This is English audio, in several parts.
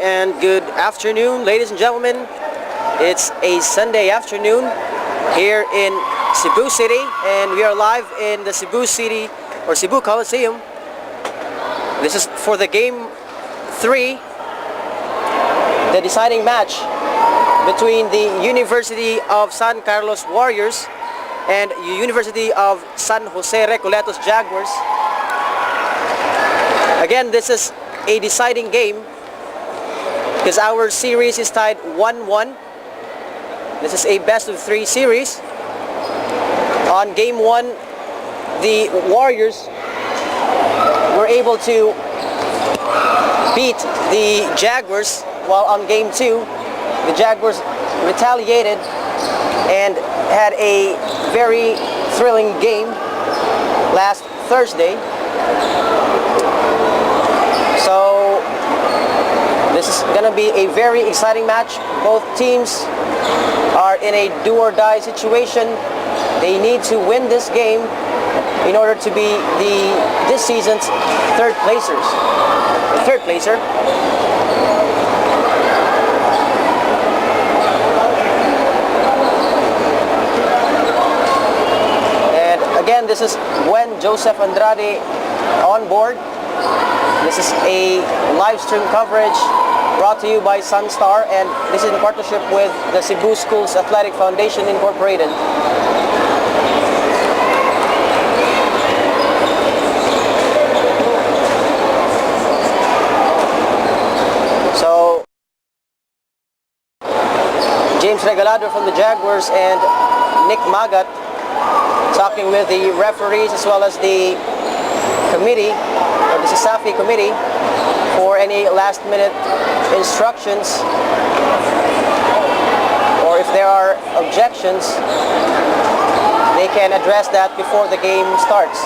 and good afternoon, ladies and gentlemen. It's a Sunday afternoon here in Cebu City, and we are live in the Cebu City or Cebu Coliseum. This is for the game 3, the deciding match between the University of San Carlos Warriors and University of San Jose Recoletos Jaguars. Again, this is a deciding game because our series is tied 1-1. This is a best of 3 series. On game 1, the Warriors were able to beat the Jaguars, while on game 2, the Jaguars retaliated and had a very thrilling game last Thursday. So this is going to be a very exciting match. Both teams are in a do-or-die situation. They need to win this game in order to be this season's third placer. And again, this is when Joseph Andrade on board. This is a live stream coverage brought to you by Sunstar, and this is in partnership with the Cebu Schools Athletic Foundation Incorporated. So, James Regalado from the Jaguars and Nick Magat talking with the referees as well as the committee, or the SAFI committee, for any last-minute instructions, or if there are objections, they can address that before the game starts.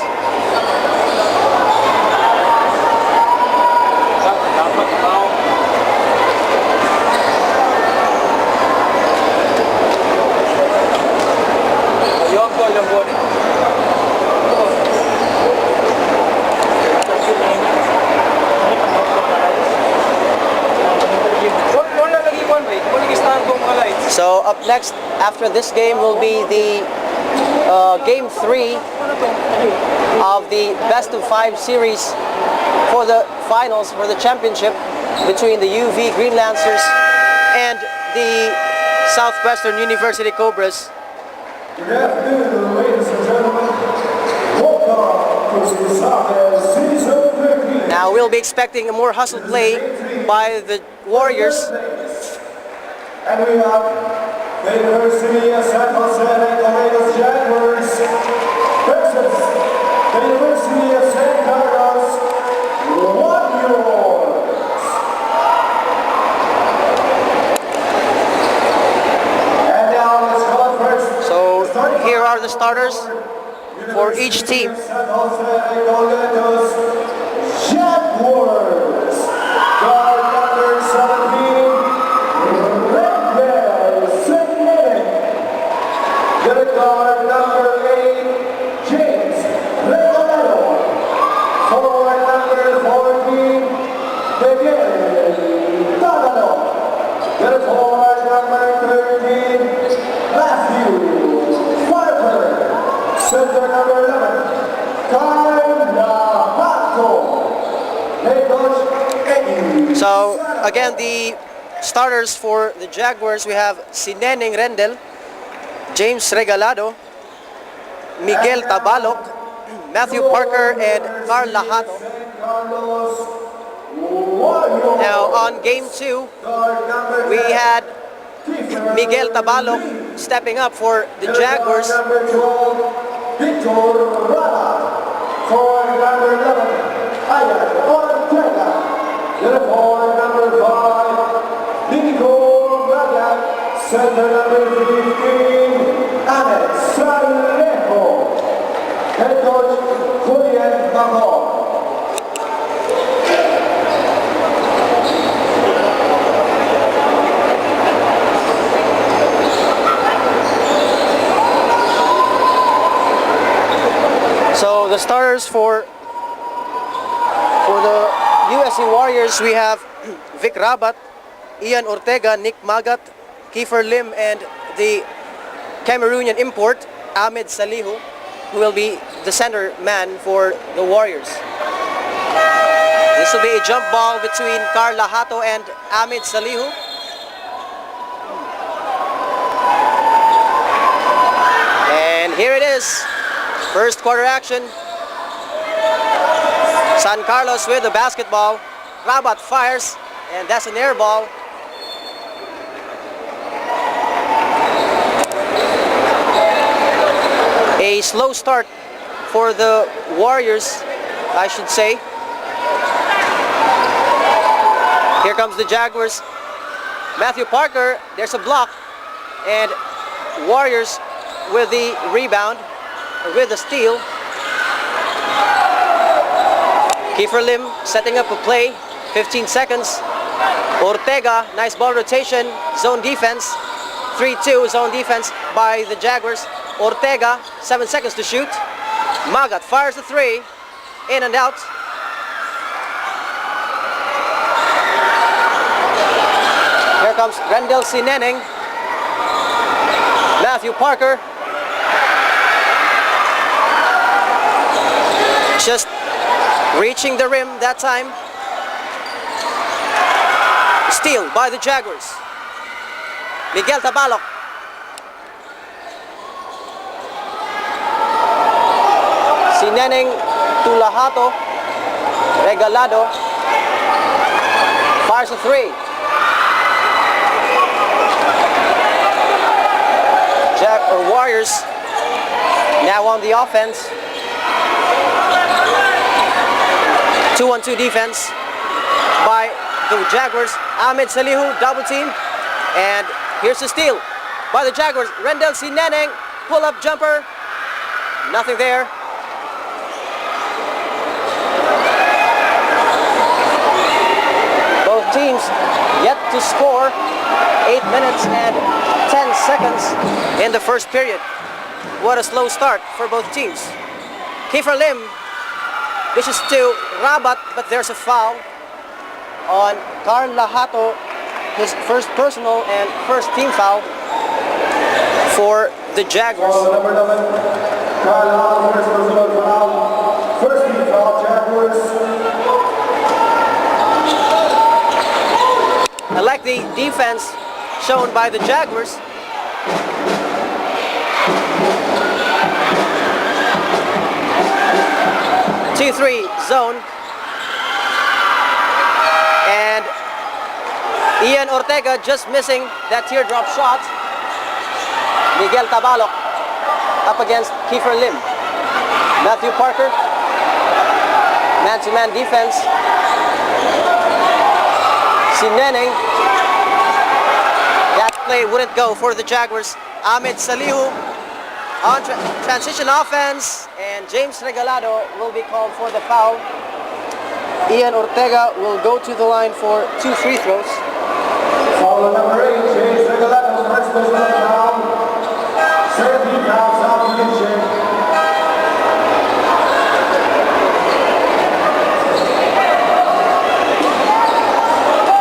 So up next after this game will be the game 3 of the best of 5 series for the finals, for the championship between the UV Green Lancers and the Southwestern University Cobras. Good afternoon, ladies and gentlemen. Welcome to the soccer season 13. Now we'll be expecting a more hustle play by the Warriors. And we have the University of San Jose Recoletos Jaguars versus the University of San Carlos Warriors. And now let's call it first. So here are the starters for each team. San Jose Recoletos Jaguars. Guard number 17. Guard number 8, James Recoleto. Forward number 14, Miguel Tabalok. Forward number 13, Matthew Parker. Center number 11, Carla Pato. Head coach Eddie. So again, the starters for the Jaguars, we have Sineneng Rendel, James Regalado, Miguel Tabalok, Matthew Parker, and Carl Lahato. Now on game 2, we had Miguel Tabalok stepping up for the Jaguars. Center number 15, Alex Alejo. Head coach, Julian Mago. So the starters for the USC Warriors, we have Vic Rabat, Ian Ortega, Nick Magat, Kiefer Lim, and the Cameroonian import, Ahmed Salihu, who will be the center man for the Warriors. This will be a jump ball between Carl Lahato and Ahmed Salihu. And here it is, first quarter action. San Carlos with the basketball. Rabat fires, and that's an air ball. A slow start for the Warriors, I should say. Here comes the Jaguars. Matthew Parker, there's a block, and Warriors with the rebound, with the steal. Kiefer Lim setting up a play, 15 seconds. Ortega, nice ball rotation, zone defense. 3-2 zone defense by the Jaguars. Ortega, 7 seconds to shoot. Magat fires the three, in and out. Here comes Rendell Sineneng. Matthew Parker. Just reaching the rim that time. Steal by the Jaguars. Miguel Tabalok. Sineneng to Lahato. Regalado. Fires a three. Warriors now on the offense. 2-on-2 defense by the Jaguars. Ahmed Salihu double team, and here's the steal by the Jaguars. Rendell Sineneng, pull up jumper, nothing there. Both teams yet to score. 8 minutes and 10 seconds in the first period. What a slow start for both teams. Kiefer Lim dishes to Rabat, but there's a foul on Carl Lahato, his first personal and first team foul for the Jaguars. Number 11, Carl Lahato, first personal foul. First team foul, Jaguars. I like the defense shown by the Jaguars. Two-three zone. And Ian Ortega just missing that teardrop shot. Miguel Tabalok up against Kiefer Lim. Matthew Parker, man-to-man defense. Sineneng. That play wouldn't go for the Jaguars. Ahmed Salihu on transition offense, and James Regalado will be called for the foul. Ian Ortega will go to the line for 2 free throws. Foul number 8, James Regalado, first personal foul. 17 fouls, obligation.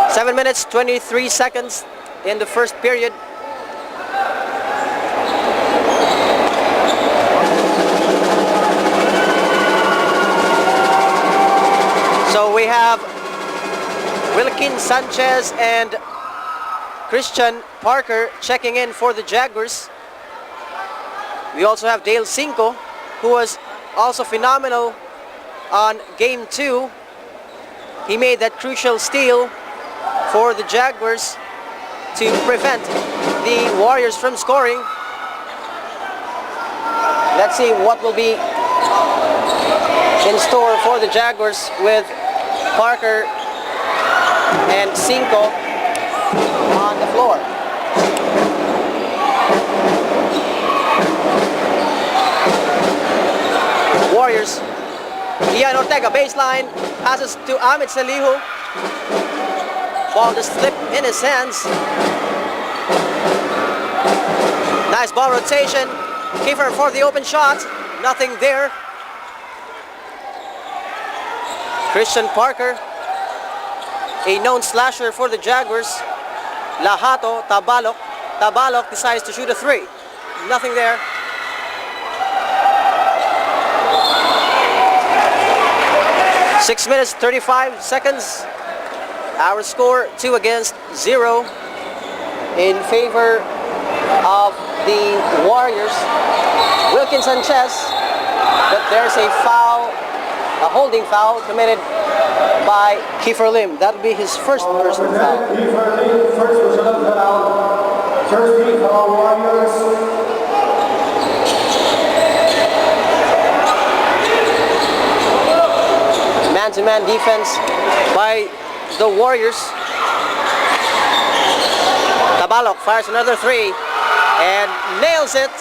Seven minutes, 23 seconds in the first period. So we have Wilkin Sanchez and Christian Parker checking in for the Jaguars. We also have Dale Cinco, who was also phenomenal on game 2. He made that crucial steal for the Jaguars to prevent the Warriors from scoring. Let's see what will be in store for the Jaguars with Parker and Cinco on the floor. Warriors. Ian Ortega baseline, passes to Ahmed Salihu. Ball just slipped in his hands. Nice ball rotation. Kiefer for the open shot. Nothing there. Christian Parker, a known slasher for the Jaguars. Lahato, Tabalok. Tabalok decides to shoot a three. Nothing there. Six minutes, 35 seconds. Our score 2-0 in favor of the Warriors. Wilkins Sanchez, but there's a foul, a holding foul committed by Kiefer Lim. That would be his first personal foul. Kiefer Lim, first personal foul. First team foul, Warriors. Man-to-man defense by the Warriors. Tabalok fires another three and nails it.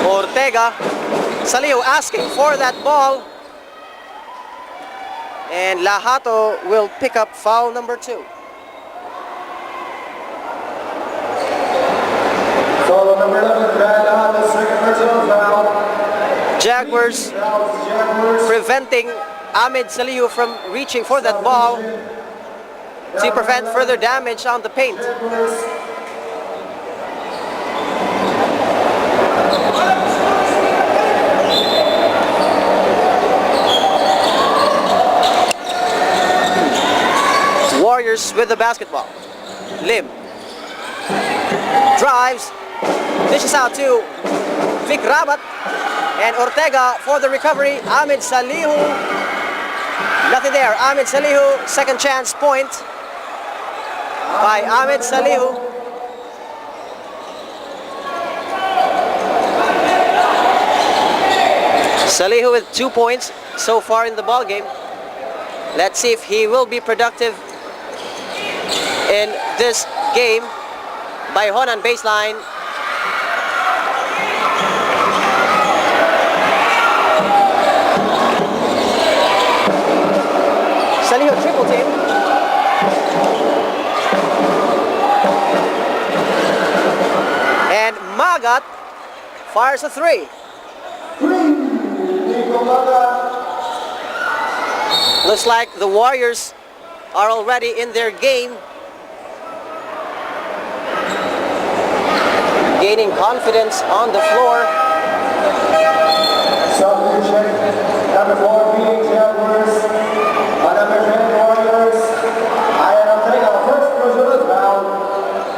Ortega, Salihu asking for that ball. And Lahato will pick up foul number 2. Foul number 11, Lahato, second personal foul. Jaguars preventing Ahmed Salihu from reaching for that ball to prevent further damage on the paint. Warriors with the basketball. Lim drives, dishes out to Vic Rabat, and Ortega for the recovery. Ahmed Salihu, nothing there. Ahmed Salihu, second chance point by Ahmed Salihu. Salihu with 2 points so far in the ball game. Let's see if he will be productive in this game. By Honan baseline. Salihu triple team. And Magat fires a three. Looks like the Warriors are already in their game, gaining confidence on the floor. Substitution, number 4 beating Jaguars, number 10 Warriors. I'll take our first personal foul,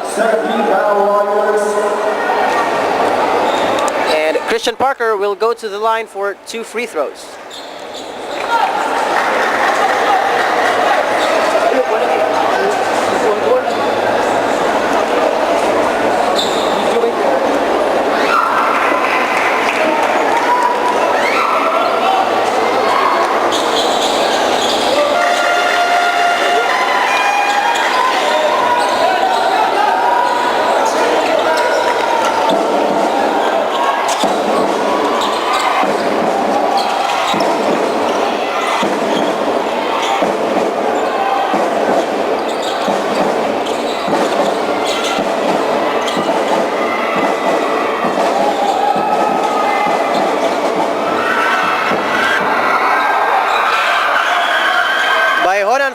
second team foul Warriors. And Christian Parker will go to the line for 2 free throws.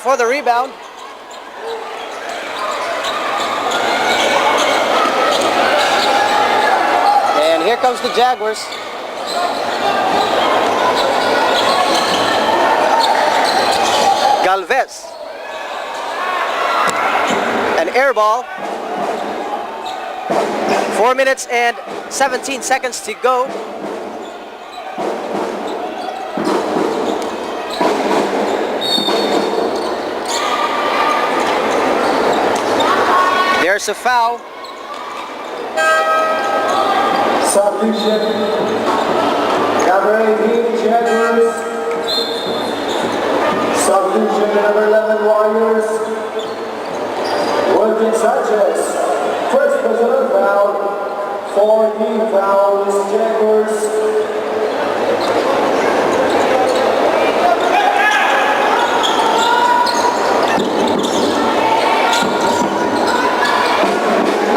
For the rebound. And here comes the Jaguars. Galvez. An air ball. 4 minutes and 17 seconds to go. There's a foul. Substitution, number 18 Jaguars. Substitution, number 11 Warriors. Wilkins Sanchez, first personal foul, 4 team fouls Jaguars.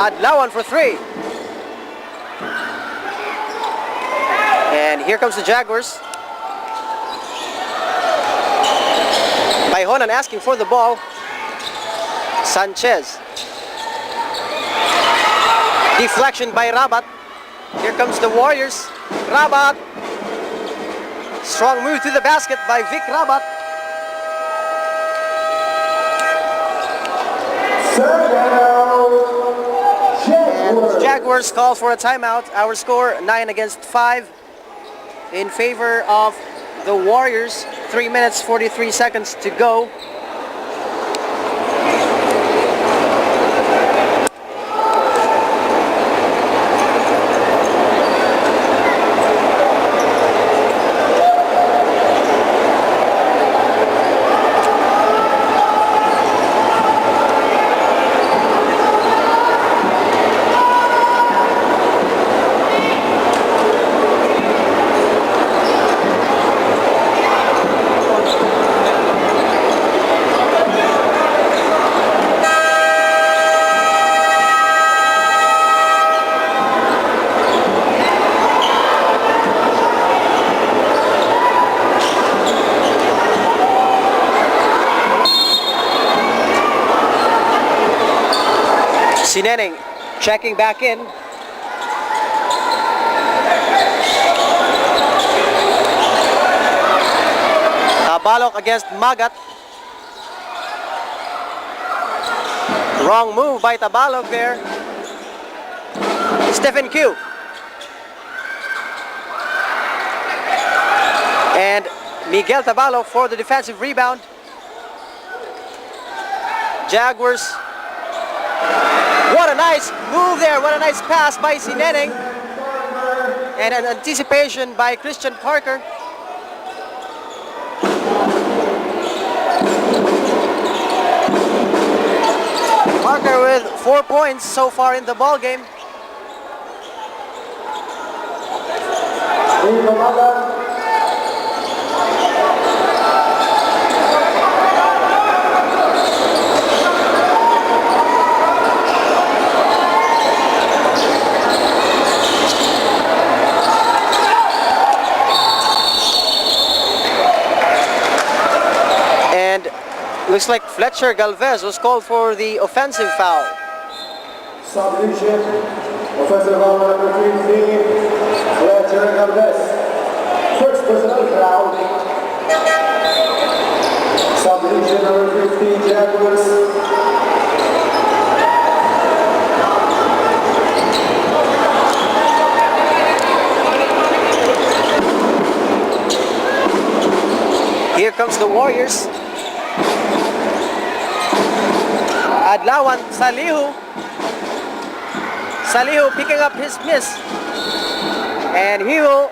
Adlawan for 3. And here comes the Jaguars. Taihonan asking for the ball. Sanchez. Deflection by Rabat. Here comes the Warriors. Rabat. Strong move to the basket by Vic Rabat. And Jaguars call for a timeout. Our score 9-5 in favor of the Warriors. 3 minutes 43 seconds to go. Sineneng checking back in. Tabalok against Magat. Wrong move by Tabalok there. Stephen Q. And Miguel Tabalok for the defensive rebound. Jaguars. What a nice move there. What a nice pass by Sineneng. And an anticipation by Christian Parker. Parker with 4 points so far in the ball game. Looks like Fletcher Galvez was called for the offensive foul. Substitution, offensive foul number 15, Fletcher Galvez. First personal foul. Substitution number 15, Jaguars. Here comes the Warriors. Adlawan Salihu. Salihu picking up his miss. And he will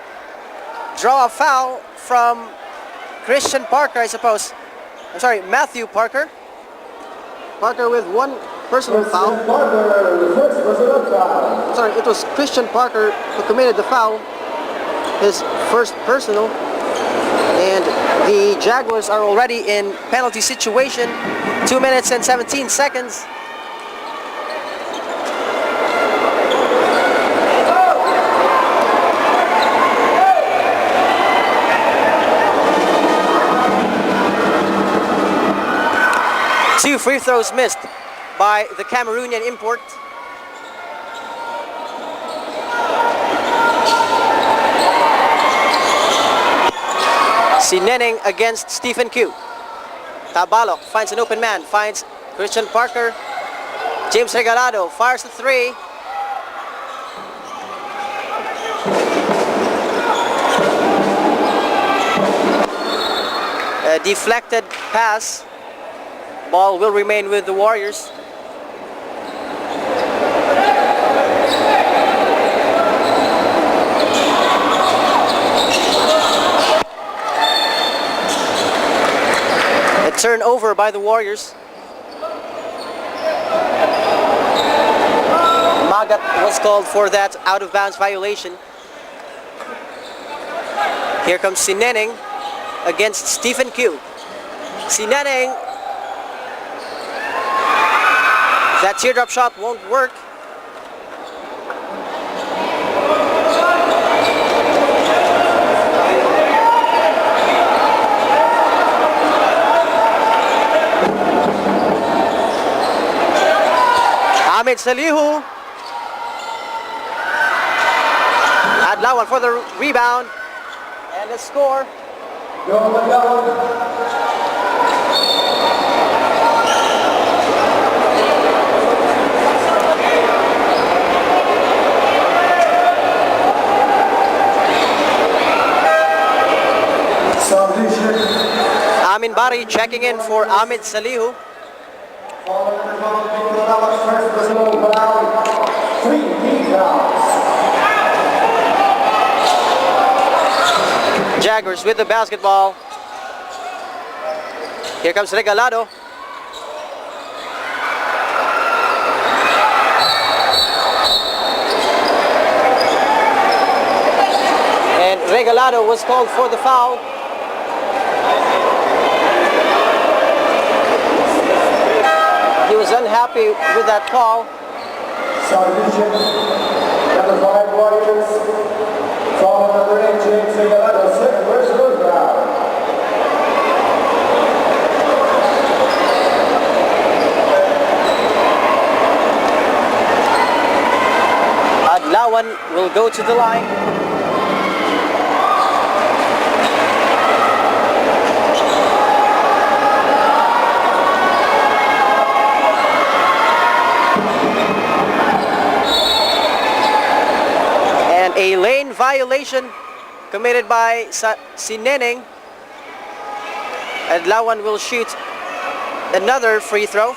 draw a foul from Christian Parker, I suppose. I'm sorry, Matthew Parker. Parker with one personal foul. Sorry, it was Christian Parker who committed the foul. His first personal. And the Jaguars are already in penalty situation. 2 minutes and 17 seconds. Two free throws missed by the Cameroonian import. Sineneng against Stephen Q. Tabalok finds an open man, finds Christian Parker. James Regalado fires the three. A deflected pass. Ball will remain with the Warriors. A turnover by the Warriors. Magat was called for that out of bounds violation. Here comes Sineneng against Stephen Q. Sineneng. That teardrop shot won't work. Ahmed Salihu. Adlawan for the rebound. And the score. Amin Bari checking in for Ahmed Salihu. Jaguars with the basketball. Here comes Recoletos. And Recoletos was called for the foul. He was unhappy with that call. Substitution, number 5 Warriors, foul number 8, James Recoletos, second personal foul. Adlawan will go to the line. A lane violation committed by Sineneng. Adlawan will shoot another free throw.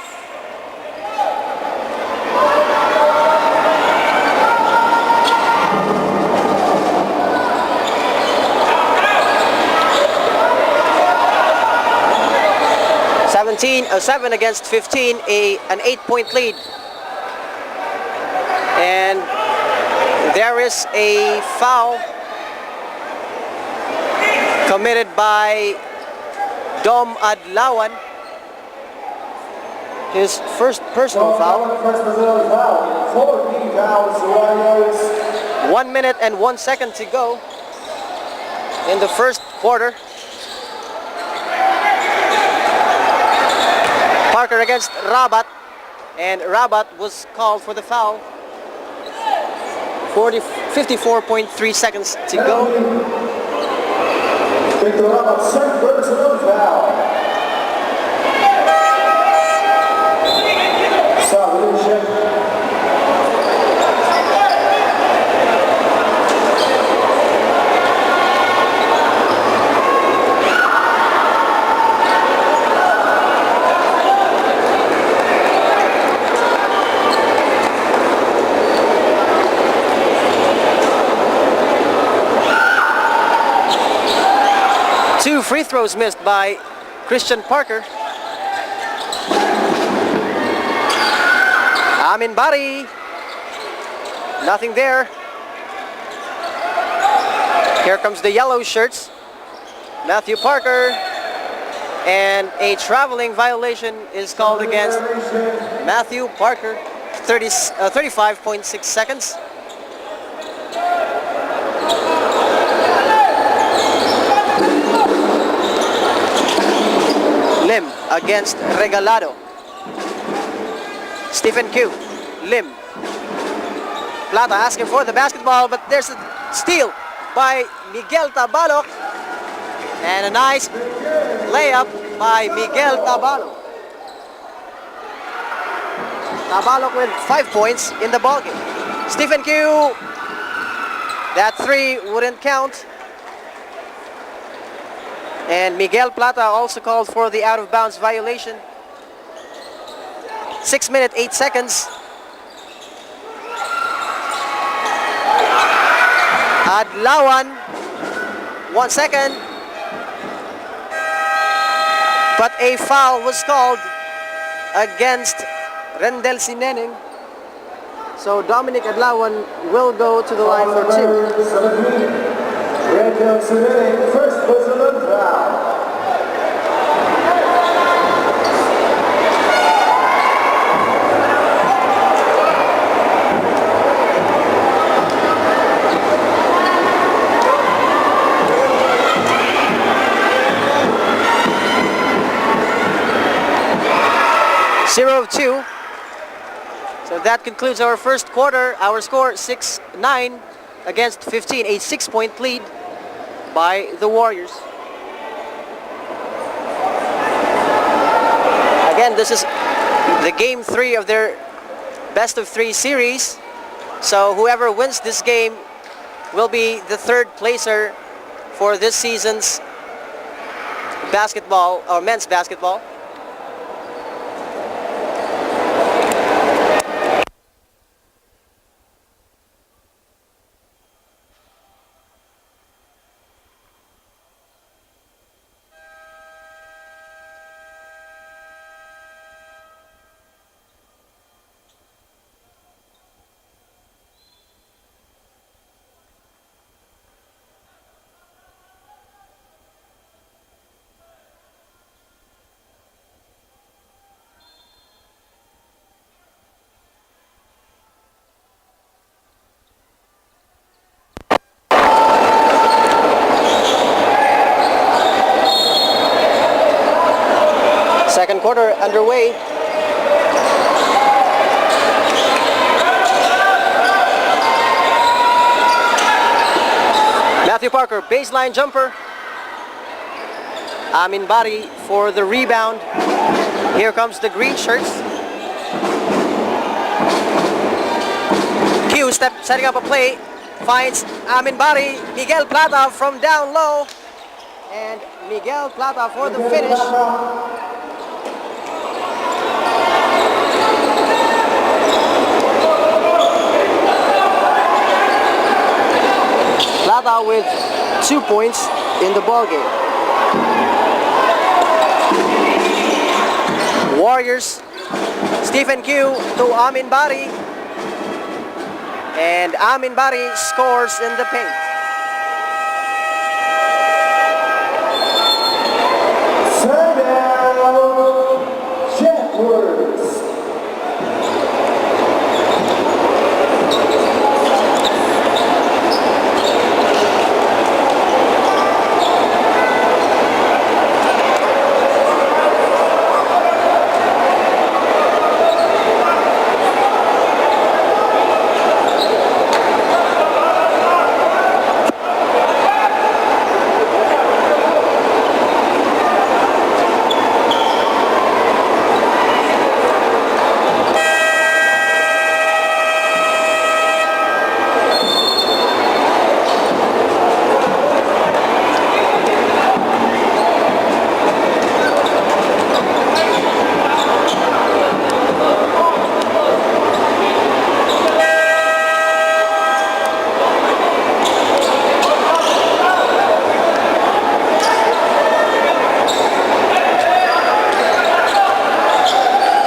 Seven against 15, an 8-point lead. And there is a foul committed by Dom Adlawan. His first personal foul. 14 fouls, Warriors. 1 minute and 1 second to go in the first quarter. Parker against Rabat, and Rabat was called for the foul. 54.3 seconds to go. Victor Rabat, second personal foul. Substitution. Two free throws missed by Christian Parker. Amin Bari. Nothing there. Here comes the yellow shirts. Matthew Parker. And a traveling violation is called against Matthew Parker. 35.6 seconds. Lim against Recoletos. Stephen Q. Lim. Plata asking for the basketball, but there's a steal by Miguel Tabalok. And a nice layup by Miguel Tabalok. Tabalok with 5 points in the ballgame. Stephen Q. That three wouldn't count. And Miguel Plata also called for the out-of-bounds violation. 6 minutes, 8 seconds. Adlawan, 1 second. But a foul was called against Rendel Sineneng. So Dominic Adlawan will go to the line for two. Rendel Sineneng, first personal foul. Zero-two. So that concludes our first quarter. Our score 6-9 against 15, a 6-point lead by the Warriors. Again, this is the game 3 of their best of 3 series. So whoever wins this game will be the third placer for this season's basketball or men's basketball. Second quarter underway. Matthew Parker, baseline jumper. Amin Bari for the rebound. Here comes the green shirts. Q setting up a play. Finds Amin Bari. Miguel Plata from down low. And Miguel Plata for the finish. Plata with 2 points in the ball game. Warriors, Stephen Q to Amin Bari. And Amin Bari scores in the paint. Jaguars.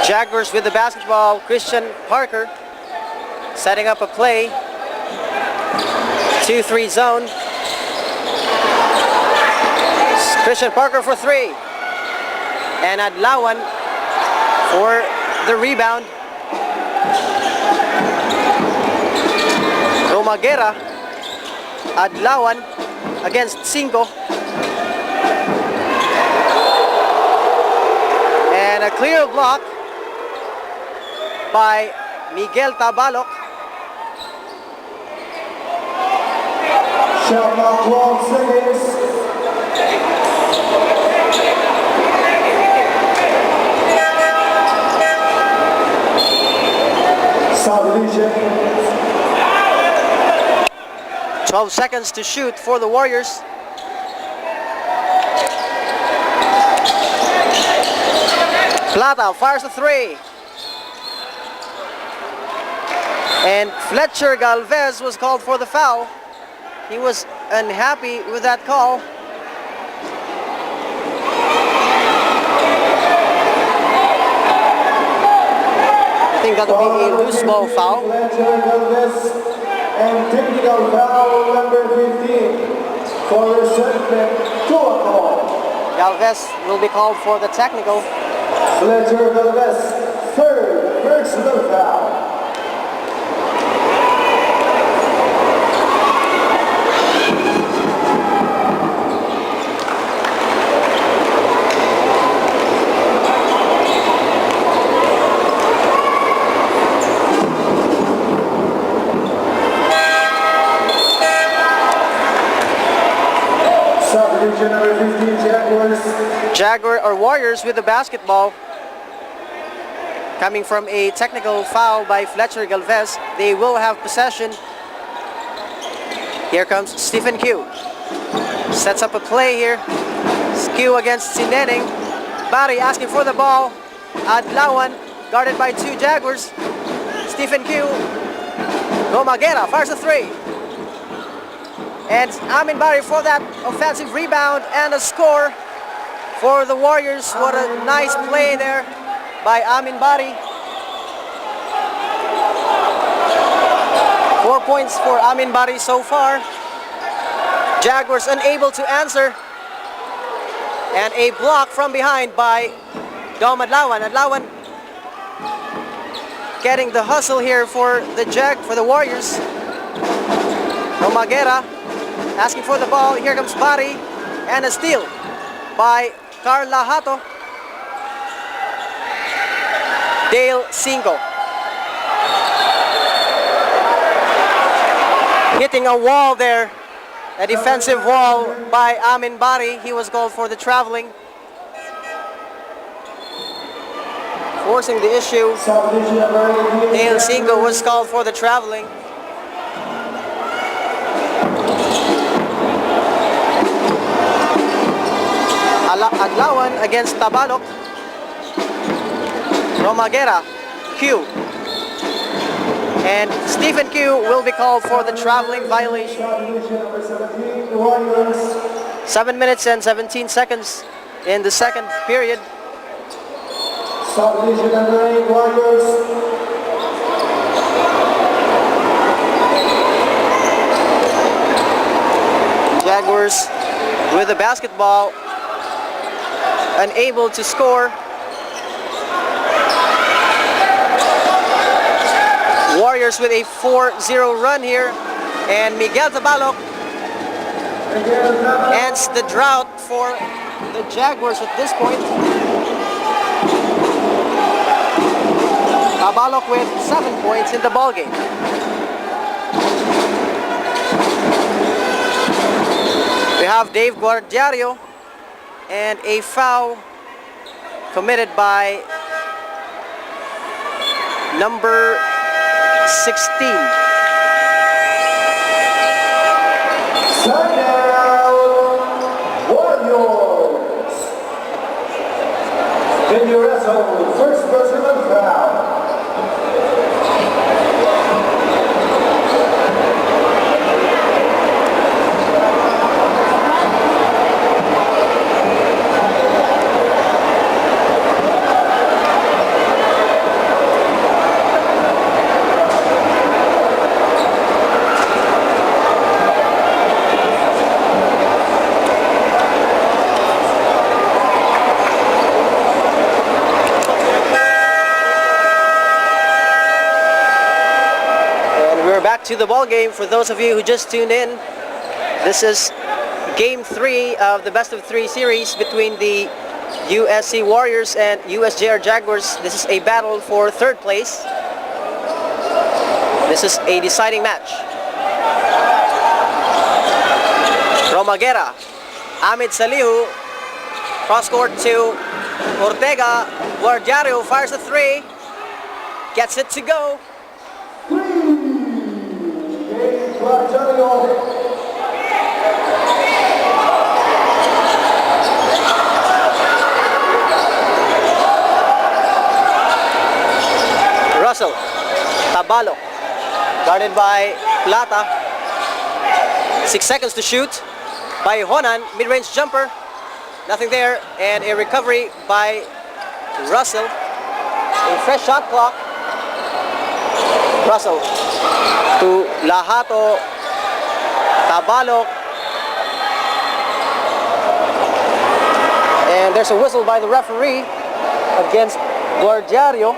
Jaguars with the basketball, Christian Parker setting up a play. 2-3 zone. Christian Parker for 3. And Adlawan for the rebound. Romagera, Adlawan against Cinco. And a clear block by Miguel Tabalok. Shot clock 12 seconds. Subdivision. 12 seconds to shoot for the Warriors. Plata fires a 3. And Fletcher Galvez was called for the foul. He was unhappy with that call. I think that will be a loose ball foul. Fletcher Galvez and technical foul number 15 for resentment to a call. Galvez will be called for the technical. Fletcher Galvez, third personal foul. Subdivision number 15, Jaguars. Jaguar or Warriors with the basketball. Coming from a technical foul by Fletcher Galvez, they will have possession. Here comes Stephen Q. Sets up a play here. Q against Sineneng. Barry asking for the ball. Adlawan guarded by two Jaguars. Stephen Q. Gomagera fires a three. And Amin Barry for that offensive rebound and a score for the Warriors. What a nice play there by Amin Bari. 4 points for Amin Bari so far. Jaguars unable to answer. And a block from behind by Dom Adlawan. Adlawan getting the hustle here for the Warriors. Romagera asking for the ball. Here comes Bari and a steal by Carla Hato. Dale Cinco hitting a wall there, a defensive wall by Amin Bari. He was called for the traveling, forcing the issue. Dale Cinco was called for the traveling. Adlawan against Tabalok. Romagera, Q. And Stephen Q will be called for the traveling violation. 7 minutes and 17 seconds in the second period. Subdivision number 8, Warriors. Jaguars with the basketball, unable to score. Warriors with a 4-0 run here, and Miguel Tabalok ends the drought for the Jaguars at this point. Tabalok with 7 points in the ballgame. We have Dave Guardiario and a foul committed by number 16. Timeout, Warriors. Figueredo, first personal foul. To the ball game. For those of you who just tuned in, this is game 3 of the best of 3 series between the USC Warriors and USJ-R Jaguars. This is a battle for third place. This is a deciding match. Romagera, Ahmed Salihu, cross court to Ortega. Guardiario fires a 3, gets it to go. Russell, Tabalok, guarded by Plata. 6 seconds to shoot by Honan, mid-range jumper, nothing there, and a recovery by Russell. A fresh shot clock. Russell to Lahato, Tabalok, and there's a whistle by the referee against Guardiario.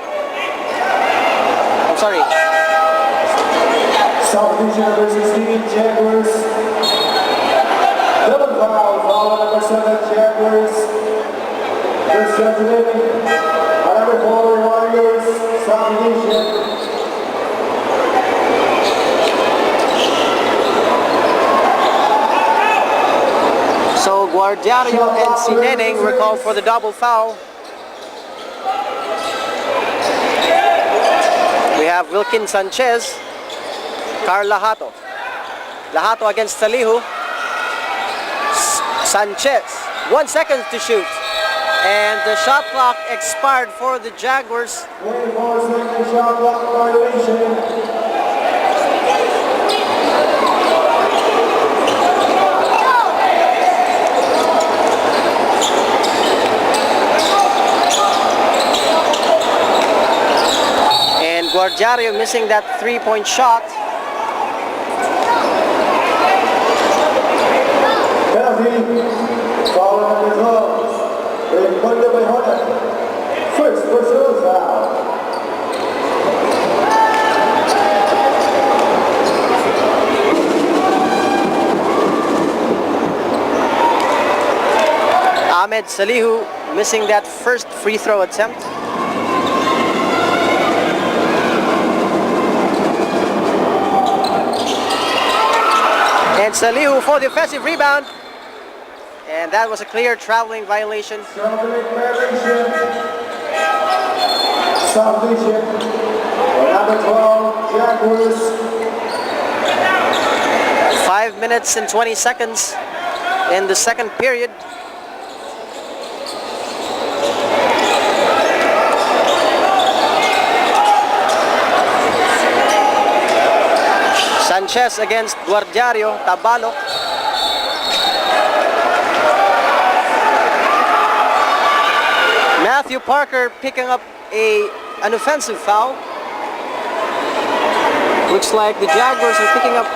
I'm sorry. Subdivision number 16, Jaguars. Double foul number 7, Jaguars. First gentleman, number 4, Warriors, subdivision. So Guardiario and Sineneng were called for the double foul. We have Wilkin Sanchez, Carl Lahato. Lahato against Salihu. Sanchez, 1 second to shoot. And the shot clock expired for the Jaguars. 24-second shot clock violation. And Guardiario missing that three-point shot. Penalty. Foul number 12. Recorded by Hornet. First personal foul. Ahmed Salihu missing that first free throw attempt. And Salihu for the offensive rebound. And that was a clear traveling violation. Traveling violation. Substitution. Number 12, Jaguars. 5 minutes and 20 seconds in the second period. Sanchez against Guardiario, Tabalok. Matthew Parker picking up an offensive foul. Looks like the Jaguars are picking up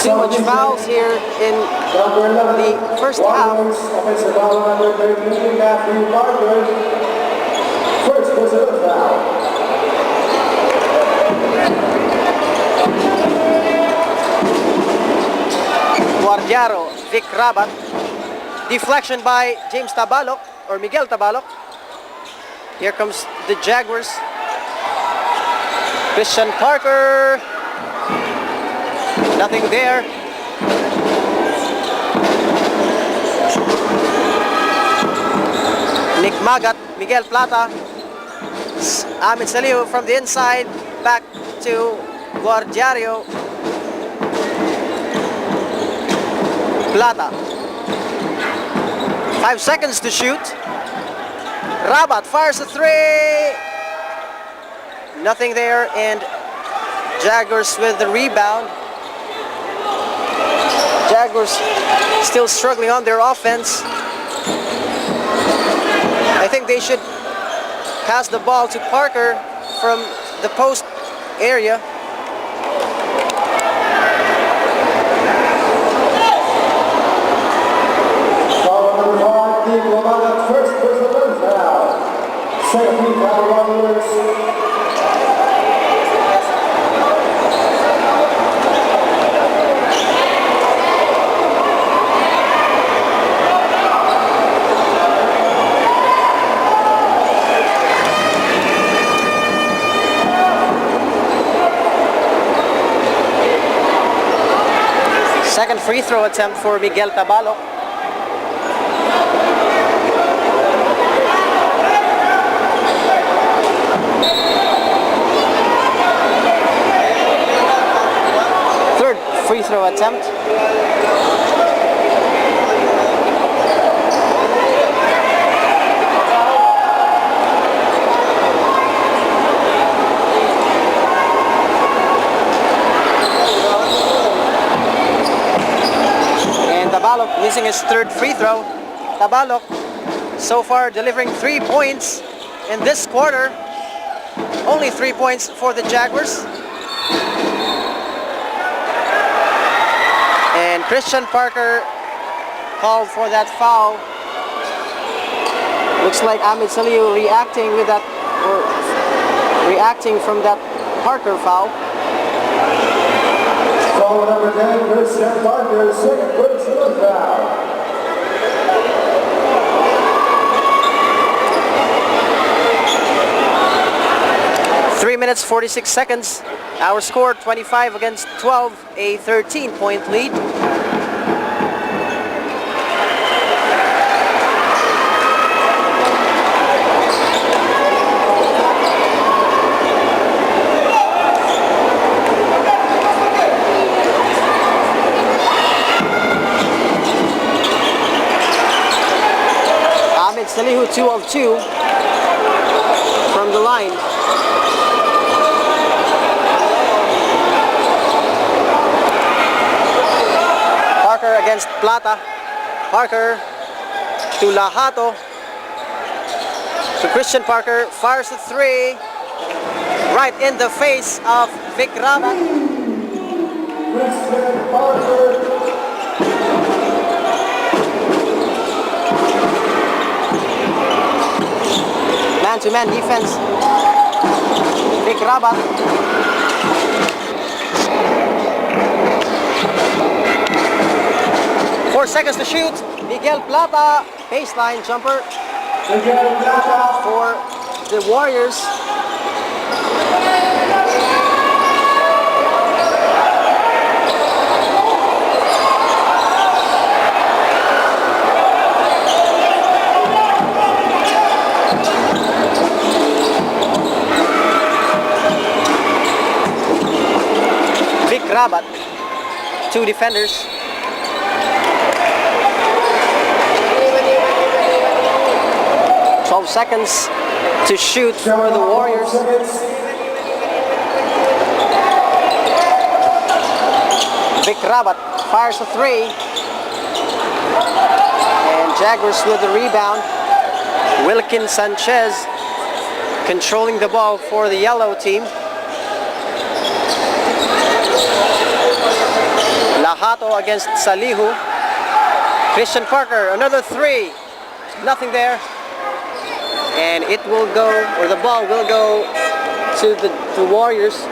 too much fouls here in the first half. Offensive foul number 13, Matthew Parker. First personal foul. Guardiaro, Vic Rabat. Deflection by James Tabalok, or Miguel Tabalok. Here comes the Jaguars. Christian Parker. Nothing there. Nick Magat, Miguel Plata. Ahmed Salihu from the inside. Back to Guardiario. Plata. 5 seconds to shoot. Rabat fires a three. Nothing there, and Jaguars with the rebound. Jaguars still struggling on their offense. I think they should pass the ball to Parker from the post area. First personal foul. Second foul, Jaguars. Second free throw attempt for Miguel Tabalok. Third free throw attempt. Tabalok missing his third free throw. Tabalok so far delivering 3 points in this quarter. Only 3 points for the Jaguars. And Christian Parker called for that foul. Looks like Ahmed Salihu reacting with that, or reacting from that Parker foul. Foul number 10, Christian Parker, second personal foul. Three minutes, 46 seconds. Our score 25 against 12, a 13-point lead. Salihu 2 of 2 from the line. Parker against Plata. Parker to Lahato. To Christian Parker. Fires a 3. Right in the face of Vic Rabat. Christian Parker. Man-to-man defense. Vic Rabat. Four seconds to shoot. Miguel Plata, baseline jumper Miguel Plata. for the Warriors. Vic Rabat, two defenders. Seconds to shoot for the Warriors. Vic Rabat fires a 3. And Jaguars with the rebound. Wilkin Sanchez controlling the ball for the yellow team. Lahato against Salihu. Christian Parker, another 3. Nothing there. And it will go, or the ball will go to the Warriors.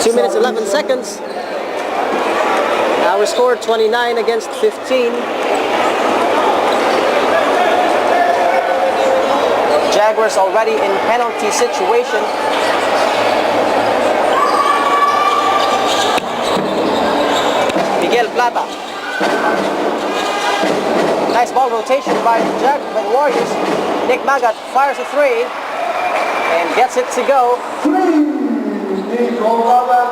2 minutes 11 seconds. Our score 29 against 15. Jaguars already in penalty situation. Miguel Plata. Nice ball rotation by the Warriors. Nick Magat fires a 3 and gets it to go. 3. Nico Magat.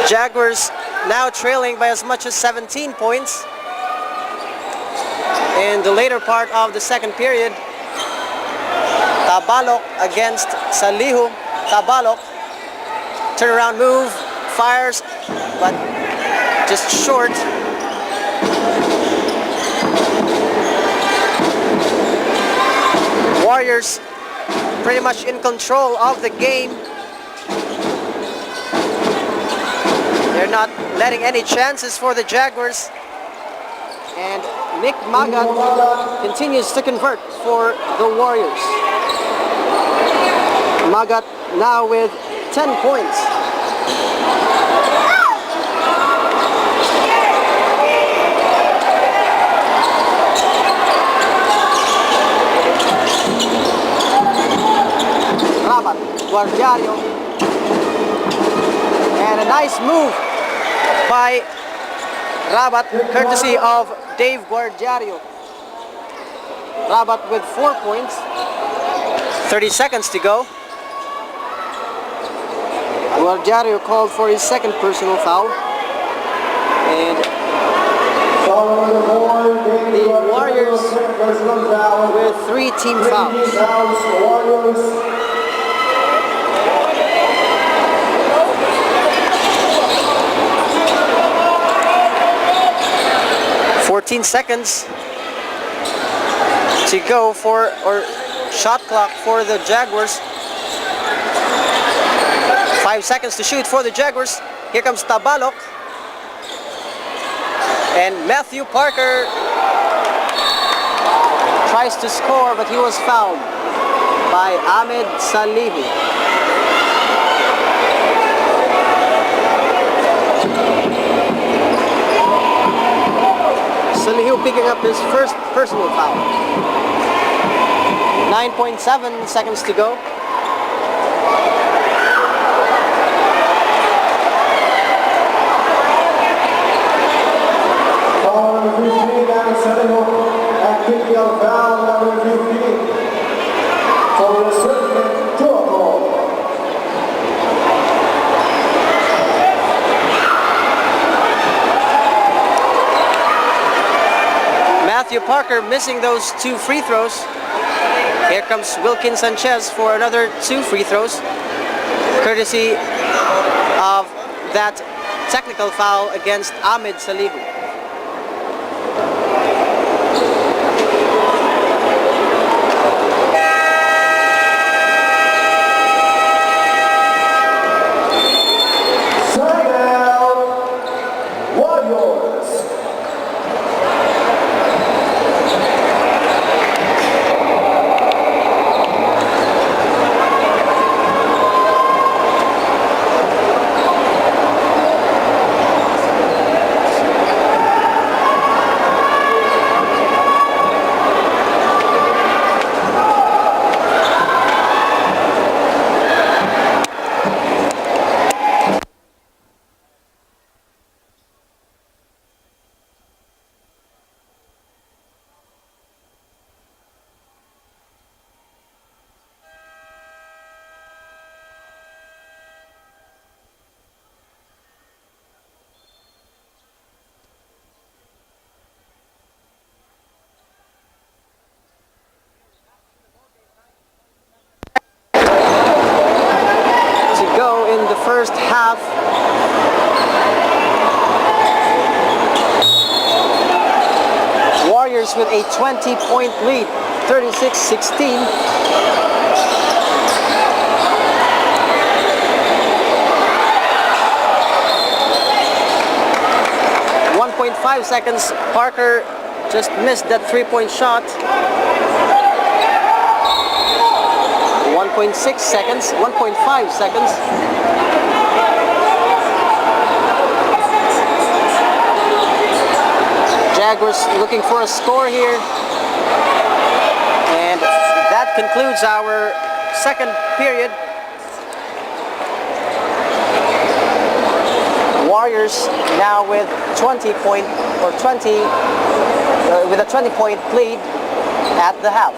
Jaguars now trailing by as much as 17 points. In the later part of the second period, Tabalok against Salihu. Tabalok, turnaround move, fires, but just short. Warriors pretty much in control of the game. They're not letting any chances for the Jaguars. And Nick Magat continues to convert for the Warriors. Magat now with 10 points. Rabat, Guardiario. And a nice move by Rabat, courtesy of Dave Guardiario. Rabat with 4 points. 30 seconds to go. Guardiario called for his second personal foul. And the Warriors with 3 team fouls. 14 seconds to go for, or shot clock for the Jaguars. 5 seconds to shoot for the Jaguars. Here comes Tabalok. And Matthew Parker tries to score, but he was fouled by Ahmed Salihu. Salihu picking up his first personal foul. 9.7 seconds to go. Foul number 15, Ahmed Salihu, and picking up foul number 15 for the circuit to a goal. Matthew Parker missing those 2 free throws. Here comes Wilkin Sanchez for another 2 free throws, courtesy of that technical foul against Ahmed Salihu. Warriors. 1st half. Warriors with a 20-point lead, 36-16. .5 seconds. Parker just missed that 3-point shot. 1.6 seconds, 1.5 seconds. Jaguars looking for a score here. And that concludes our second period. Warriors now with with a 20-point lead at the half.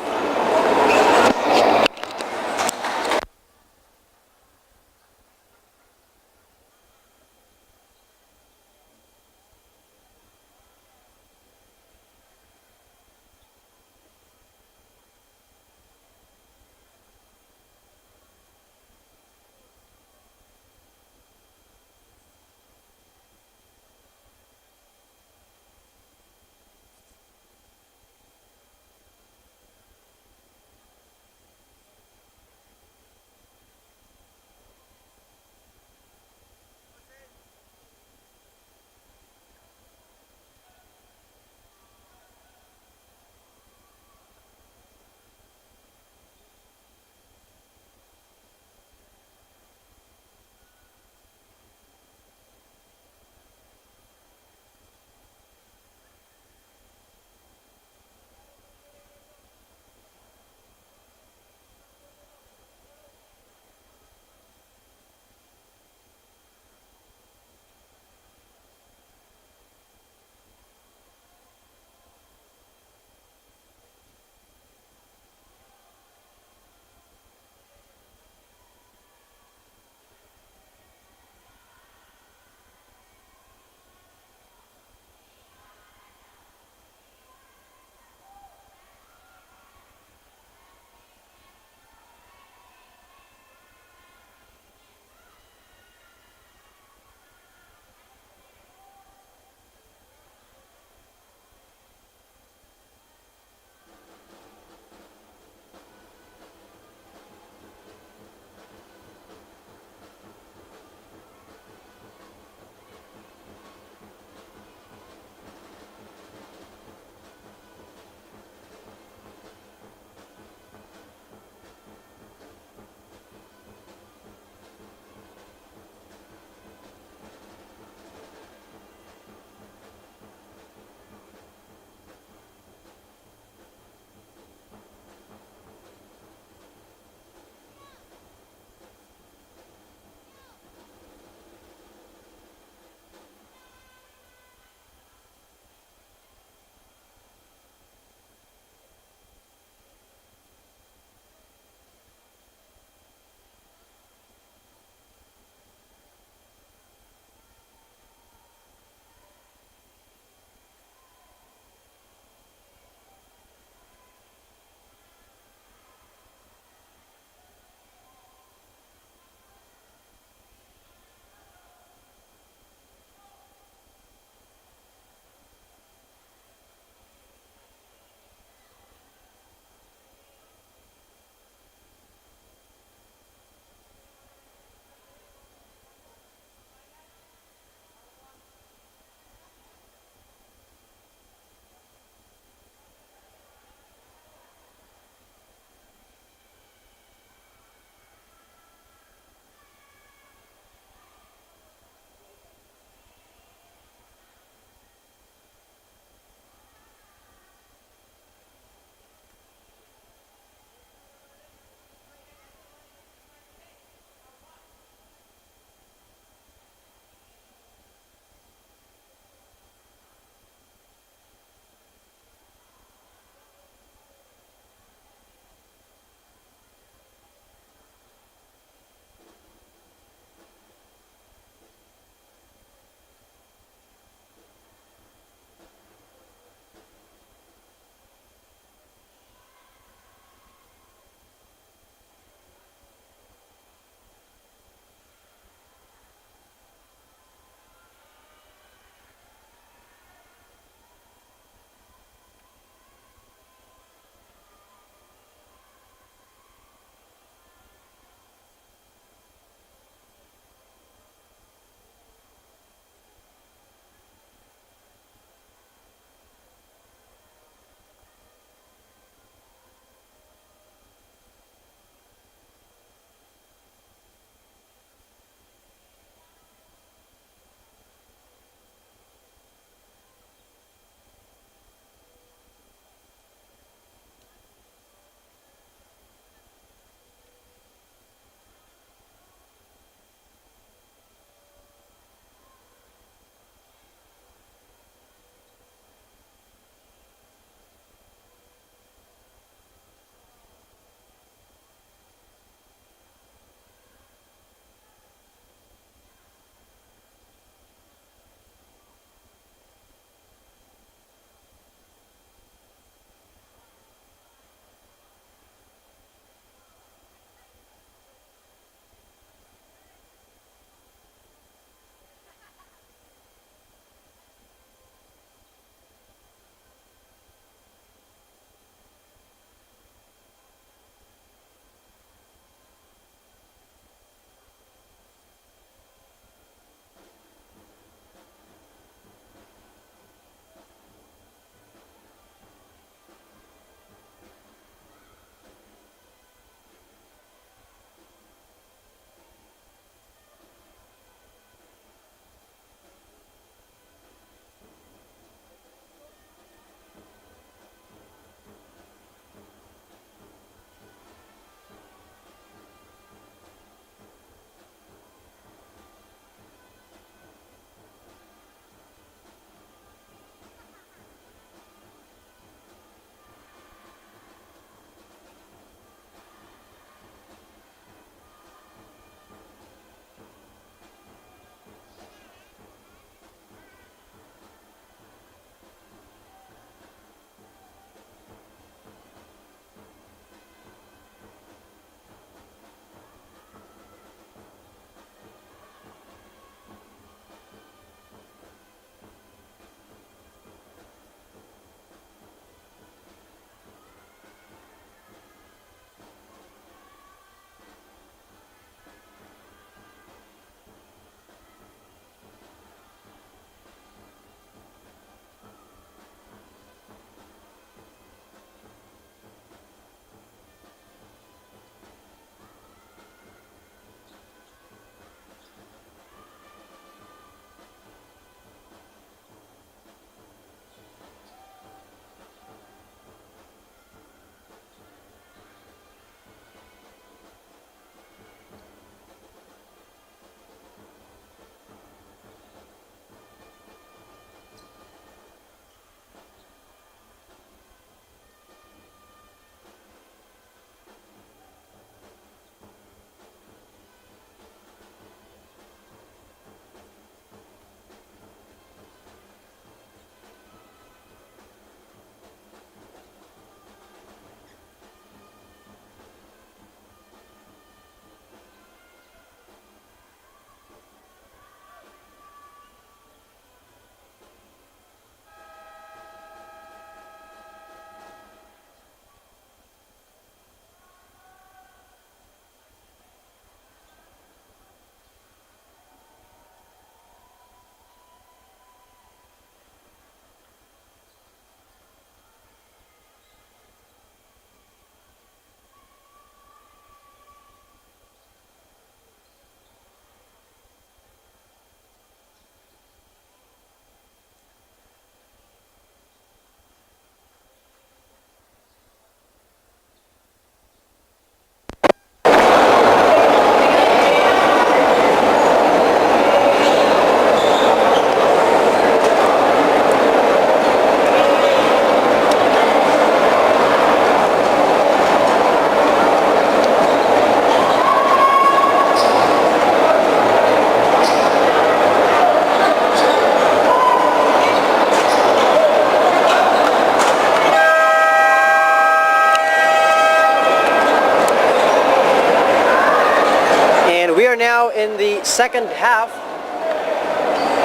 now in the second half.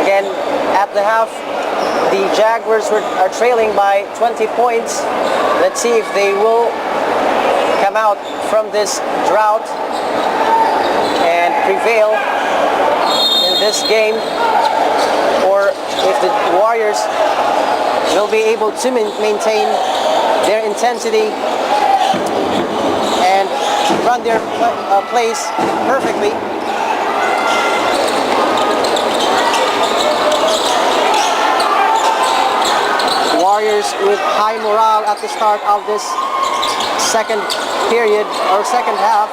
Again, at the half, the Jaguars are trailing by 20 points. Let's see if they will come out from this drought and prevail in this game, or if the Warriors will be able to maintain their intensity and run their plays perfectly. Warriors with high morale at the start of this second period or second half.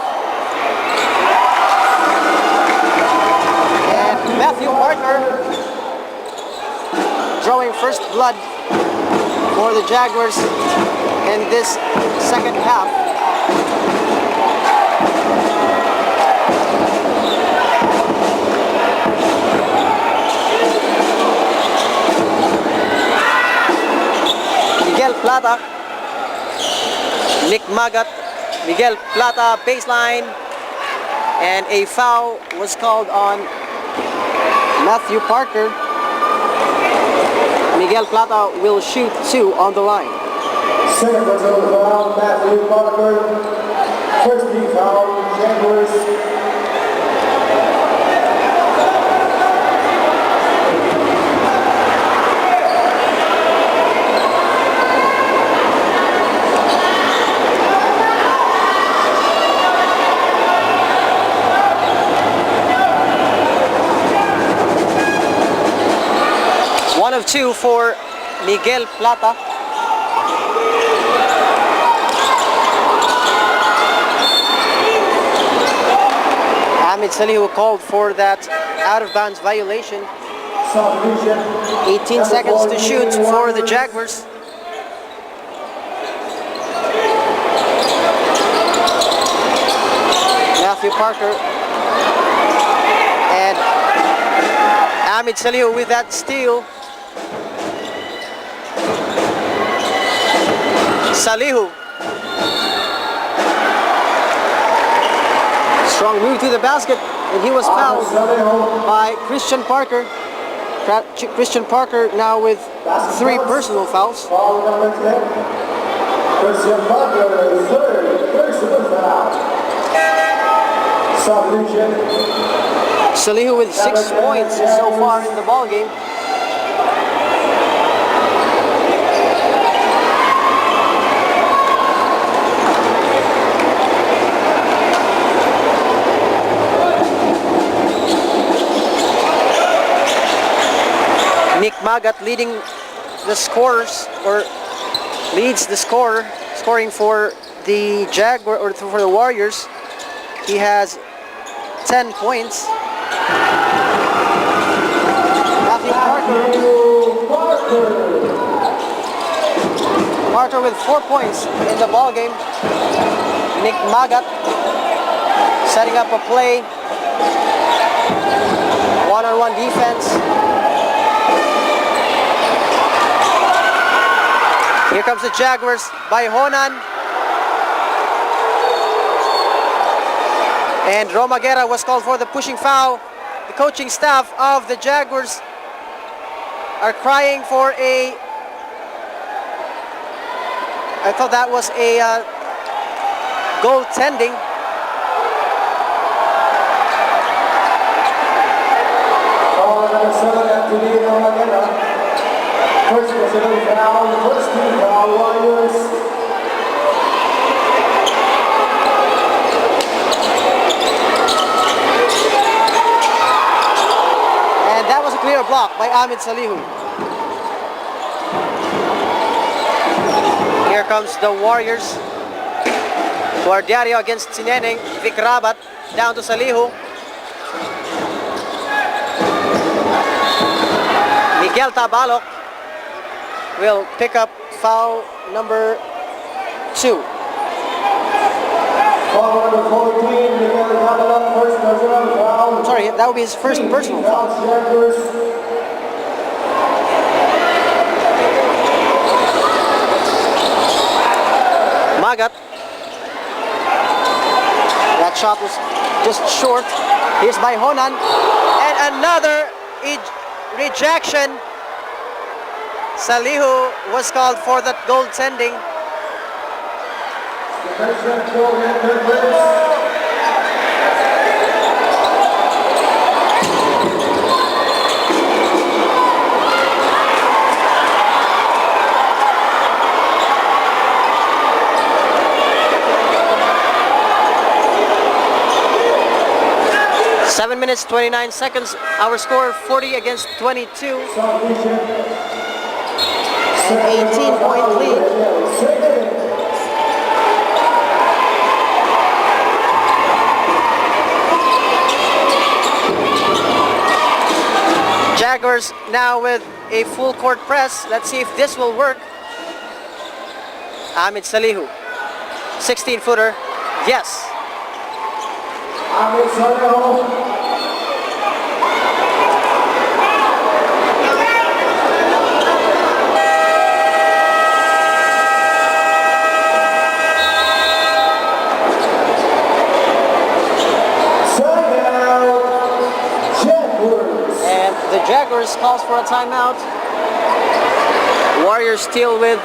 And Matthew Parker drawing first blood for the Jaguars in this second half. Miguel Plata, Nick Magat, Miguel Plata baseline, and a foul was called on Matthew Parker. Miguel Plata will shoot 2 on the line. Second personal foul, Matthew Parker. First team foul, Jaguars. One of 2 for Miguel Plata. Ahmed Salihu called for that out-of-bounds violation. 18 seconds to shoot for the Jaguars. Matthew Parker and Ahmed Salihu with that steal. Salihu. Strong move to the basket, and he was fouled by Christian Parker. Christian Parker now with 3 personal fouls. Christian Parker, third personal foul. Substitution. Salihu with 6 points so far in the ball game. Nick Magat leading the scorers, or leads the scoring for the Jaguar, or for the Warriors. He has 10 points. Matthew Parker with 4 points in the ball game. Nick Magat setting up a play. One-on-one defense. Here comes the Jaguars by Honan. And Romaguera was called for the pushing foul. The coaching staff of the Jaguars are crying for a... I thought that was a goaltending. First personal foul, first team foul, Warriors. And that was a clear block by Ahmed Salihu. Here comes the Warriors. Guardiario against Sineneng. Vic Rabat down to Salihu. Miguel Tabalok will pick up foul number 2. Foul number 14, Miguel Tabalok, first personal foul. Sorry, that would be his first personal foul. Jaguars. Magat. That shot was just short. Here's by Honan. And another rejection. Salihu was called for that goaltending. Seven minutes, 29 seconds. Our score 40 against 22. An 18-point lead. Jaguars now with a full court press. Let's see if this will work. Ahmed Salihu, 16-footer. Yes. Ahmed Salihu. The Jaguars calls for a timeout. Warriors still with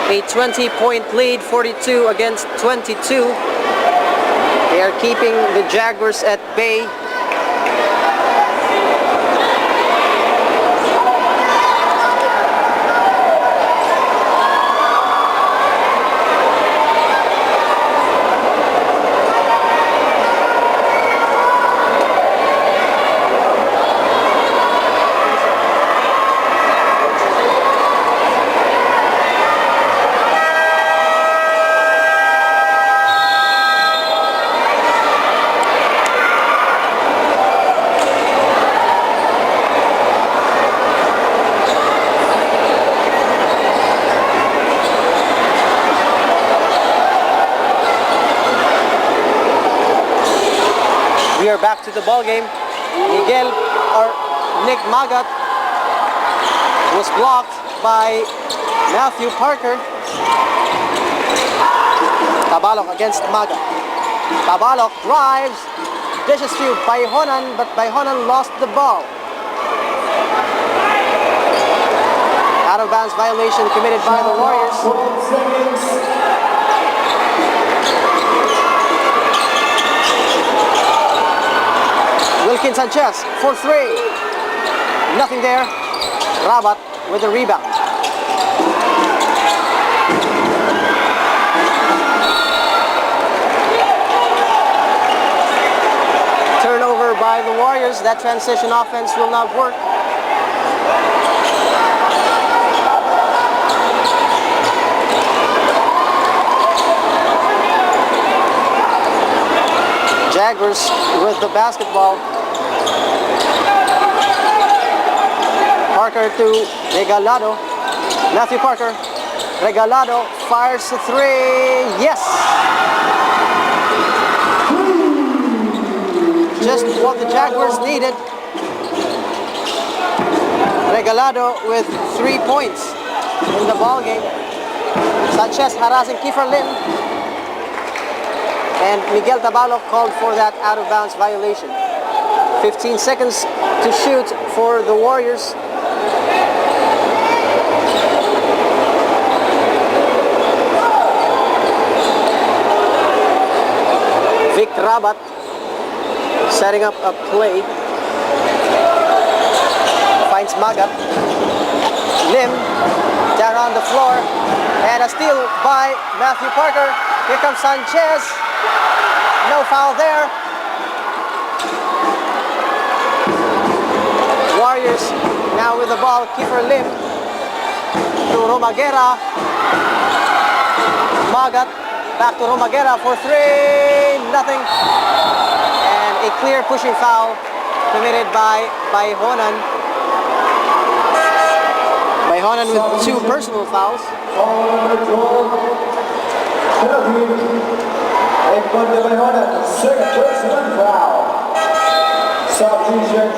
a 20-point lead, 42 against 22. They are keeping the Jaguars at bay. We are back to the ball game. Nick Magat was blocked by Matthew Parker. Tabalok against Magat. Tabalok drives, dishes to Bayhonan, but Bayhonan lost the ball. Out of bounds violation committed by the Warriors. Wilkin Sanchez for three. Nothing there. Rabat with the rebound. Turnover by the Warriors. That transition offense will not work. Jaguars with the basketball. Parker to Regalado. Matthew Parker. Regalado fires the three. Yes! Just what the Jaguars needed. Regalado with 3 points in the ball game. Sanchez harassing Kiefer Lim. And Miguel Tabalok called for that out-of-bounds violation. 15 seconds to shoot for the Warriors. Vic Rabat setting up a play. Finds Magat. Lim down on the floor. And a steal by Matthew Parker. Here comes Sanchez. No foul there. Warriors now with the ball. Kiefer Lim to Romaguera. Magat back to Romaguera for three. Nothing. And a clear pushing foul committed by Bayhonan. Bayhonan with 2 personal fouls. Second personal foul. Substitution.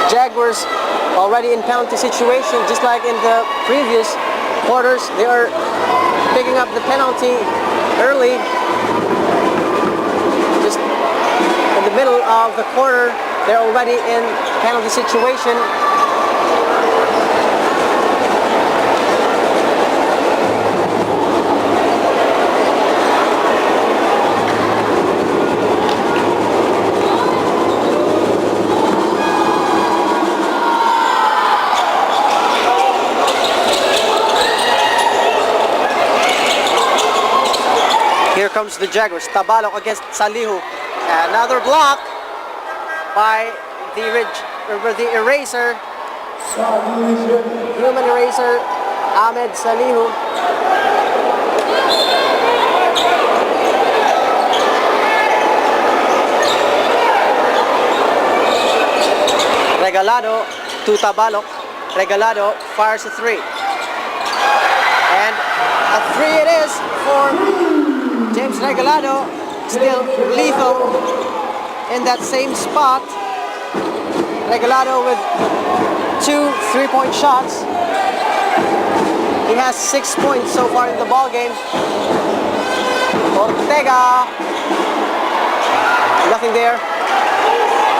Jaguars already in penalty situation, just like in the previous quarters. They are picking up the penalty early. middle of the quarter. They're already in penalty situation. Here comes the Jaguars. Tabalok against Salihu. Another block by the eraser. Human eraser, Ahmed Salihu. Regalado to Tabalok. Regalado fires a three. And a three it is for James Regalado, still lethal in that same spot. Regalado with 2 3-point shots. He has 6 points so far in the ball game. Ortega, nothing there.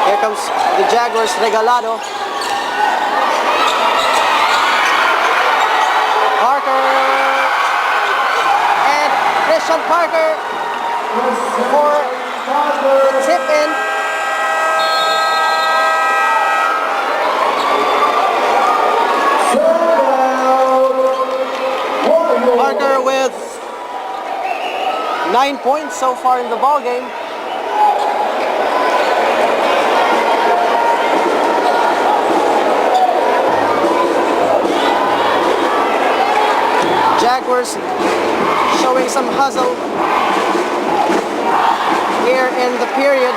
Here comes the Jaguars. Regalado. Parker. Christian Parker for the tip in. Parker with 9 points so far in the ball game. Jaguars showing some hustle here in the period.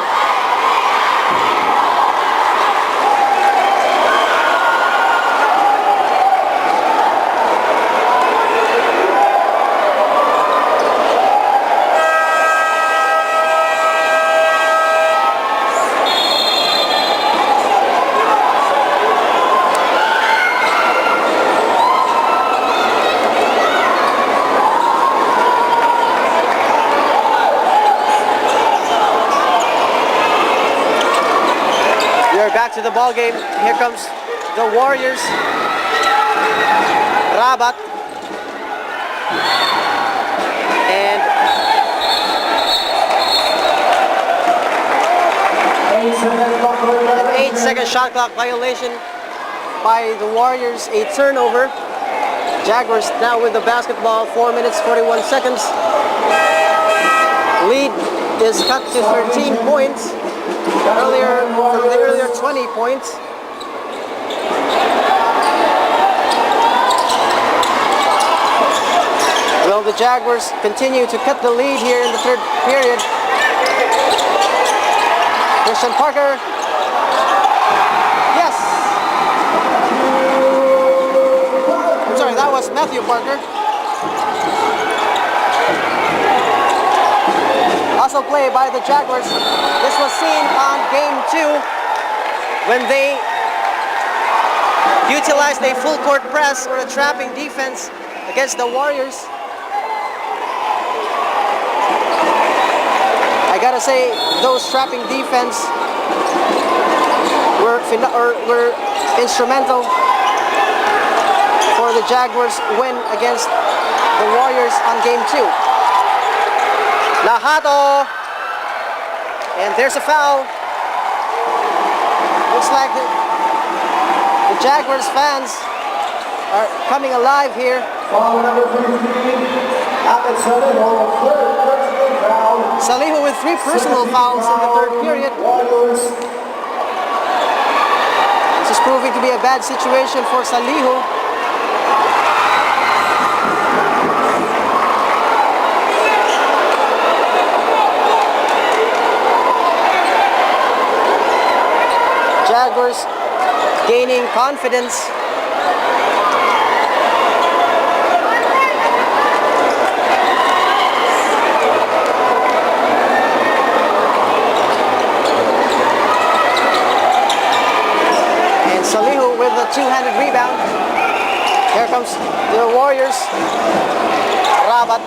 Back to the ball game. Here comes the Warriors. Rabat and 8-second shot clock violation by the Warriors. A turnover. Jaguars now with the basketball. 4 minutes 41 seconds. Lead is cut to 13 points. Earlier, from the earlier 20 points. Well, the Jaguars continue to cut the lead here in the third period. Christian Parker. Yes. I'm sorry, that was Matthew Parker. Hustle play by the Jaguars. This was seen on game 2 when they utilized a full court press or a trapping defense against the Warriors. I gotta say, those trapping defense were instrumental for the Jaguars' win against the Warriors on game 2. Lahato, and there's a foul. Looks like the Jaguars fans are coming alive here. Foul number 15, Ahmed Salihu, third personal foul. Salihu with 3 personal fouls in the third period. This is proving to be a bad situation for Salihu. Jaguars gaining confidence. And Salihu with a two-handed rebound. Here comes the Warriors. Rabat.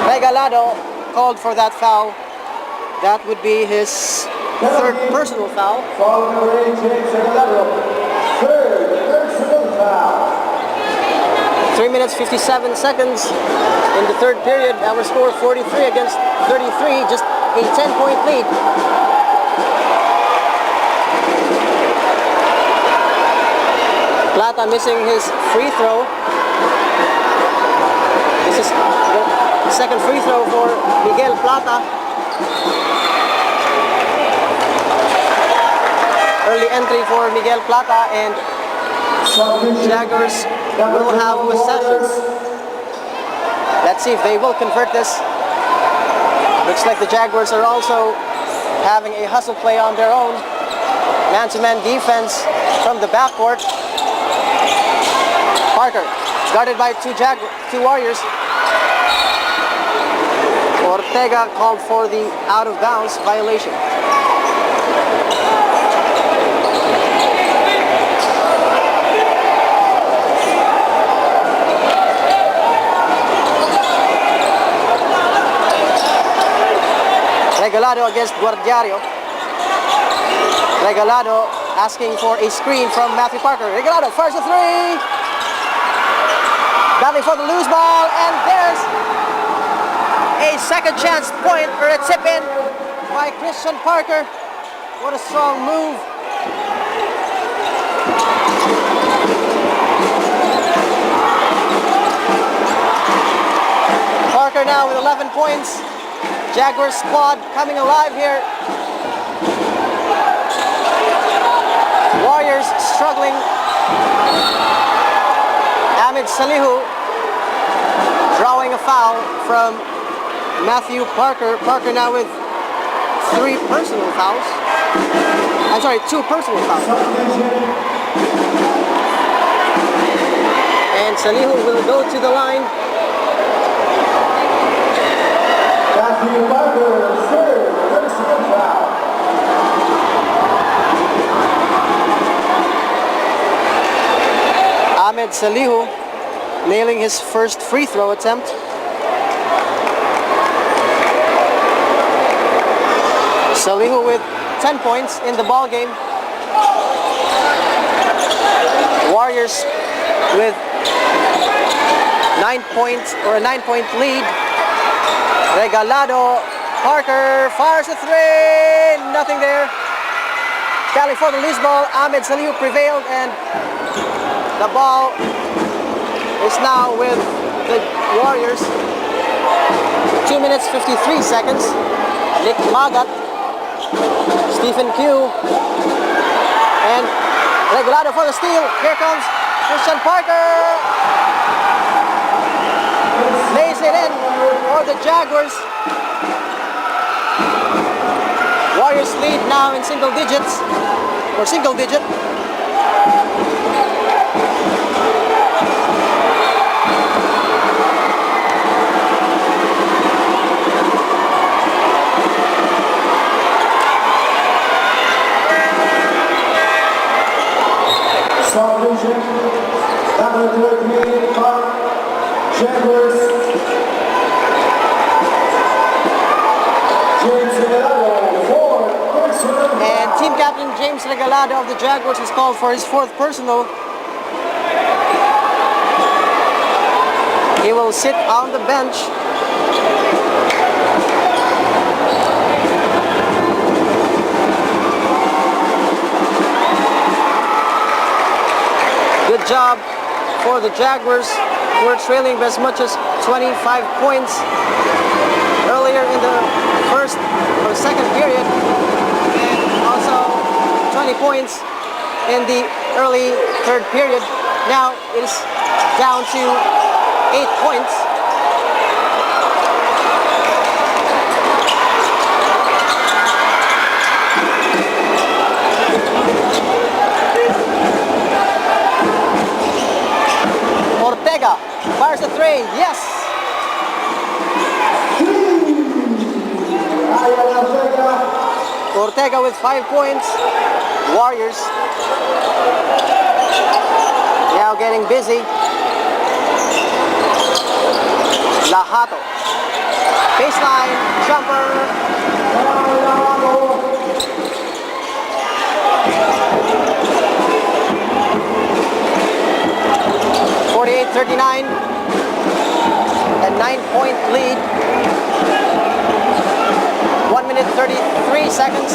Regalado called for that foul. That would be his third personal foul. Foul number 8, James Recoletos. Third personal foul. 3 minutes 57 seconds in the third period. Our score 43 against 33, just a 10-point lead. Plata missing his free throw. This is the second free throw for Miguel Plata. Early entry for Miguel Plata, and Jaguars will have possession. Let's see if they will convert this. Looks like the Jaguars are also having a hustle play on their own. Man-to-man defense from the backcourt. Parker, guarded by two Warriors. Ortega called for the out-of-bounds violation. Regalado against Guardiario. Regalado asking for a screen from Matthew Parker. Regalado fires a three. Battling for the loose ball, and there's a second chance point, or a tip in by Christian Parker. What a strong move. Parker now with 11 points. Jaguars squad coming alive here. Warriors struggling. Ahmed Salihu drawing a foul from Matthew Parker. Parker now with two personal fouls. And Salihu will go to the line. Matthew Parker, third personal foul. Ahmed Salihu nailing his first free throw attempt. Salihu with 10 points in the ball game. Warriors with 9 points, or a 9-point lead. Regalado, Parker fires a three, nothing there. Tally for the loose ball. Ahmed Salihu prevailed, and the ball is now with the Warriors. 2 minutes 53 seconds. Nick Magat, Stephen Q, and Regalado for the steal. Here comes Christian Parker. Lays it in for the Jaguars. Warriors lead now in single digits, or single digit. Subdivision, number 13, Jaguars. James Regalado, fourth personal foul. And team captain James Regalado of the Jaguars is called for his fourth personal. He will sit on the bench. Good job for the Jaguars, who are trailing by as much as 25 points earlier in the first or second period, and also 20 points in the early third period. Now it is down to 8 points. Ortega fires a three, yes! Ortega with 5 points. Warriors now getting busy. Lahato, baseline, 39. A 9-point lead. 1 minute 33 seconds.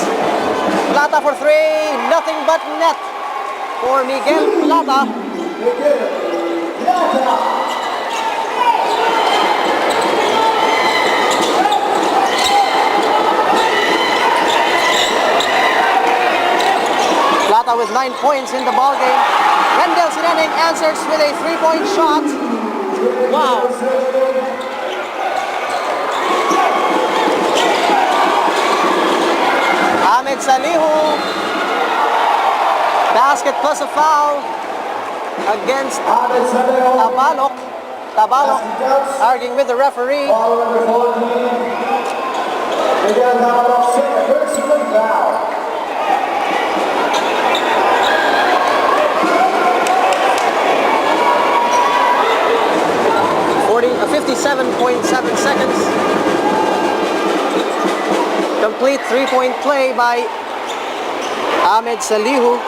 Plata for three. Nothing but net for Miguel Plata. Plata with 9 points in the ball game. Wendell Sineneng answers with a 3-point shot. Wow. Ahmed Salihu. Basket plus a foul against Tabalok. Tabalok arguing with the referee. Miguel Tabalok, second personal foul. 57.7 seconds. Complete 3-point play by Ahmed Salihu.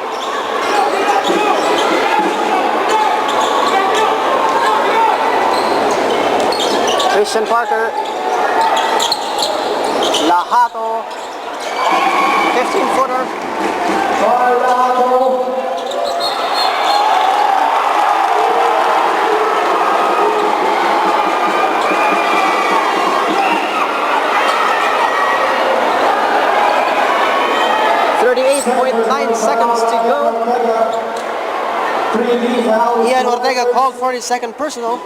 Christian Parker. Lahato. 15-footer. Lahato. 38.9 seconds to go. Ian Ortega called for his second personal.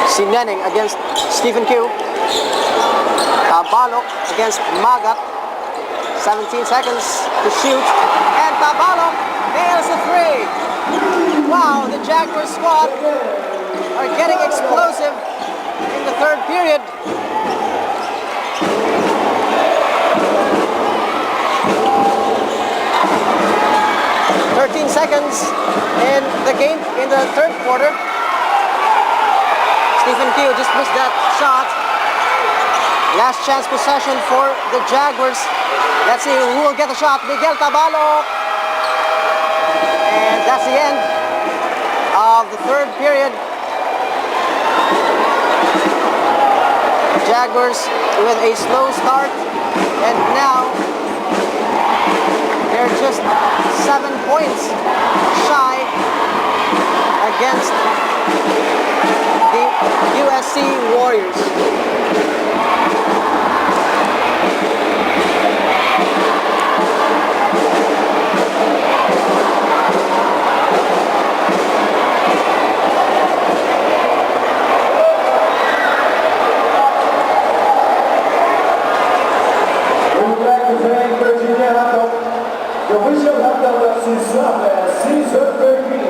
Sineneng against Stephen Q. Tabalok against Magat. 17 seconds to shoot. And Tabalok nails a three. Wow, the Jaguars squad are getting explosive in the third period. Seconds in the game in the third quarter. Stephen Q just missed that shot. Last chance possession for the Jaguars. Let's see who will get the shot. Miguel Tabalok. And that's the end of the third period. Jaguars with a slow start, and now they're just 7 points shy against the USC Warriors. The official halftime of season 13.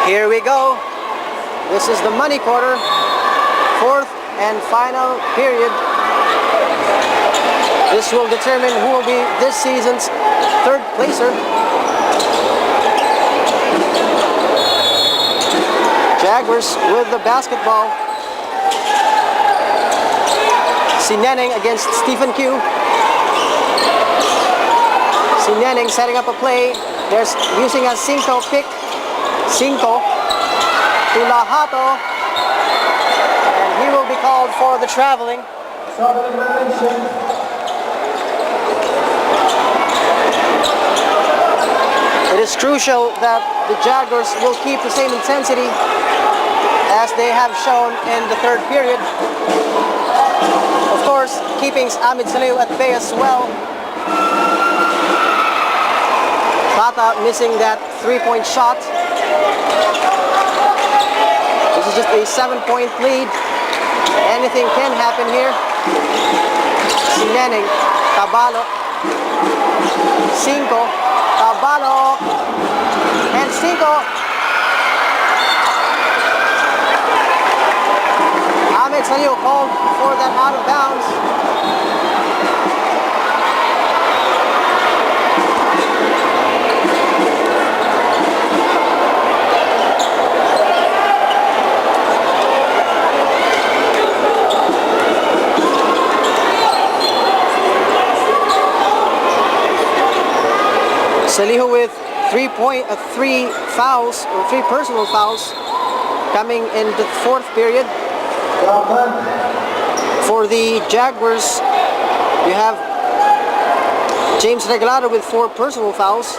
Here we go. This is the money quarter, fourth and final period. This will determine who will be this season's third placer. Jaguars with the basketball. Sineneng against Stephen Q. Sineneng setting up a play. There's using a Cinco pick. Cinco to Lahato, and he will be called for the traveling. It is crucial that the Jaguars will keep the same intensity as they have shown in the third period. Of course, keeping Ahmed Salihu at bay as well. Plata missing that three-point shot. This is just a 7-point lead. Anything can happen here. Sineneng, Tabalok. 5, Tabalok. And 5. Ahmed Salihu called for that out of bounds. Salihu with 3 fouls, or 3 personal fouls coming in the 4th period. For the Jaguars, you have James Recoletos with 4 personal fouls,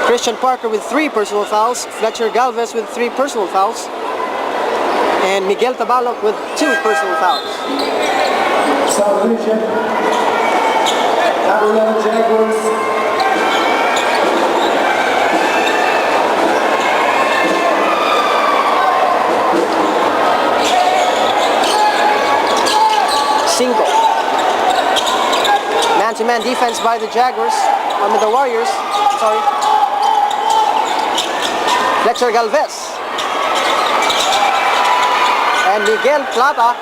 Christian Parker with 3 personal fouls, Fletcher Galvez with 3 personal fouls, and Miguel Tabalok with 2 personal fouls. Substitution. Number 11 Jaguars. Single. Man-to-man defense by the Jaguars, the Warriors, sorry. Fletcher Galvez. And Miguel Plata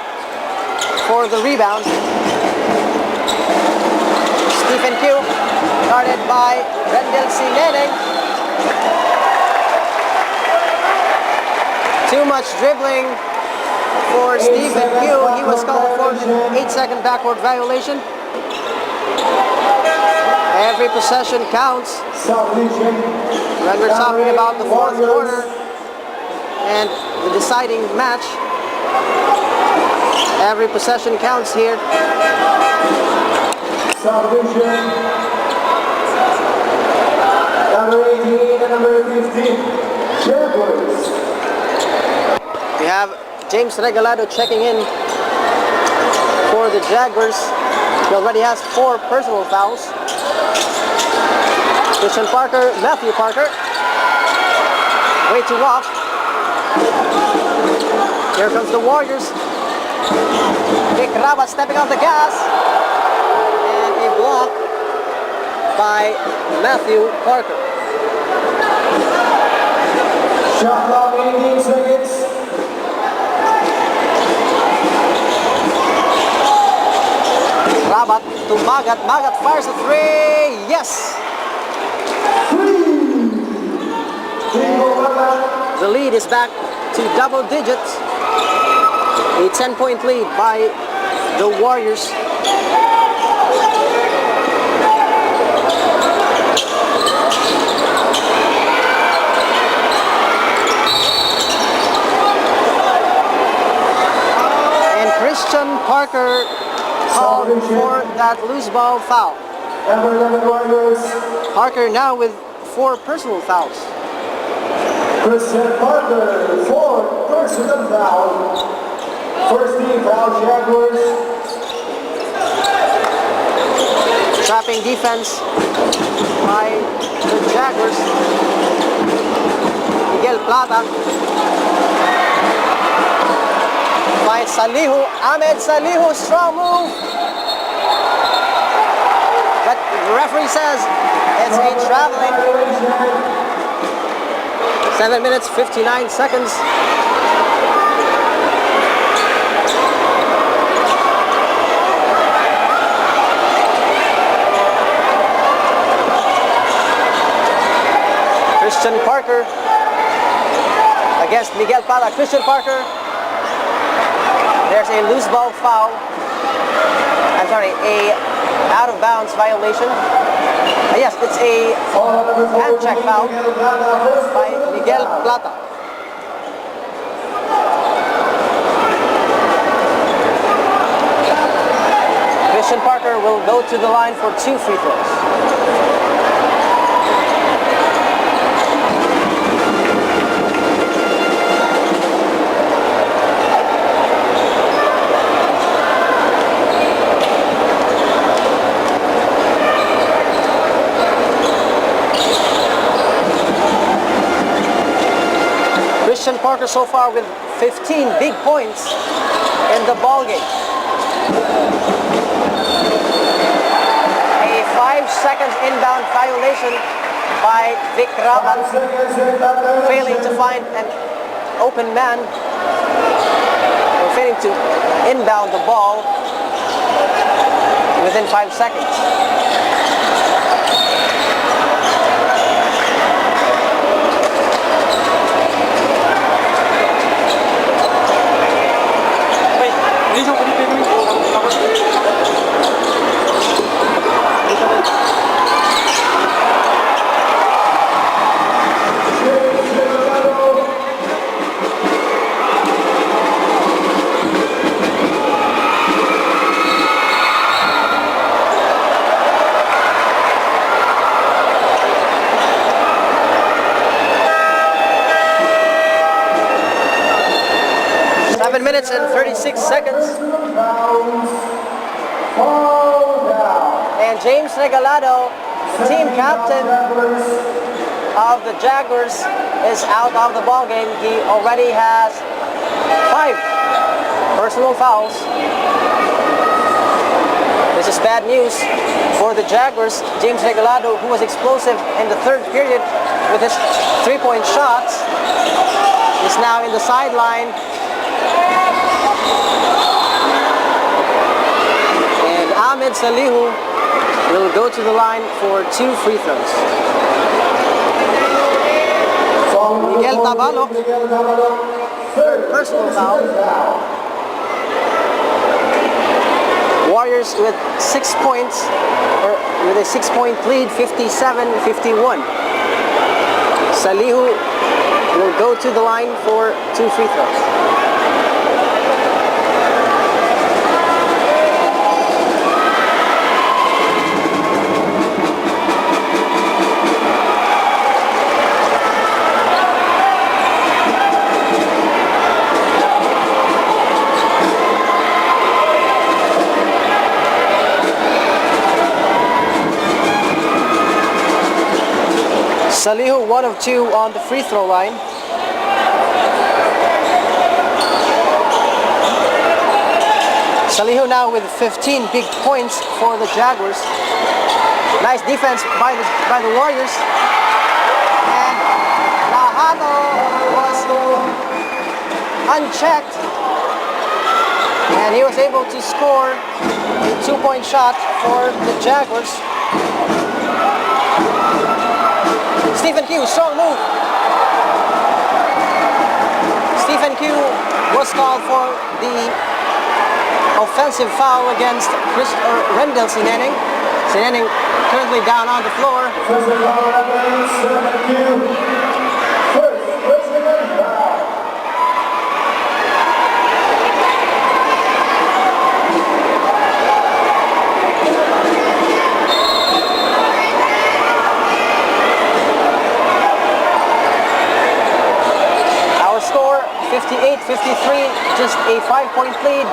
for the rebound. Stephen Q, guarded by Rendell Sineneng. Too much dribbling for Stephen Q. He was called for an 8-second backward violation. Every possession counts. When we're talking about the 4th quarter and the deciding match, every possession counts here. Substitution. Number 18 and number 15, Jaguars. We have James Recoletos checking in for the Jaguars. He already has 4 personal fouls. Christian Parker, Matthew Parker. Way too off. Here comes the Warriors. Nick Raba stepping off the gas. And a block by Matthew Parker. Shot clock 18 seconds. Rabat to Magat. Magat fires a 3. Yes! The lead is back to double digits. A 10-point lead by the Warriors. And Christian Parker called for that loose ball foul. Number 11 Warriors. Parker now with 4 personal fouls. Christian Parker, 4 personal foul. First team foul, Jaguars. Trapping defense by the Jaguars. Miguel Plata. By Salihu. Ahmed Salihu, strong move. But the referee says it's a traveling. 7 minutes, 59 seconds. Christian Parker against Miguel Plata. Christian Parker. There's a loose ball foul. I'm sorry, a out of bounds violation. Yes, it's a hand check foul by Miguel Plata. Christian Parker will go to the line for 2 free throws. Christian Parker so far with 15 big points in the ball game. A 5 seconds inbound violation by Vic Rabat, failing to find an open man, or failing to inbound the ball within 5 seconds. Minutes and 36 seconds. And James Recoletos, team captain of the Jaguars, is out of the ball game. He already has 5 personal fouls. This is bad news for the Jaguars. James Recoletos, who was explosive in the third period with his 3-point shots, is now in the sideline. And Ahmed Salihu will go to the line for 2 free throws. Miguel Tabalo, third personal foul. Warriors with 6 points, or with a 6-point lead, 57-51. Salihu will go to the line for 2 free throws. Salihu 1 of 2 on the free throw line. Salihu now with 15 big points for the Jaguars. Nice defense by the Warriors. And Lahano was unchecked, and he was able to score a 2-point shot for the Jaguars. Stephen Q, strong move. Stephen Q was called for the offensive foul against Rendell Sineneng. Sineneng currently down on the floor. Offensive foul against Stephen Q. First personal foul. Our score 58-53, just a 5-point lead.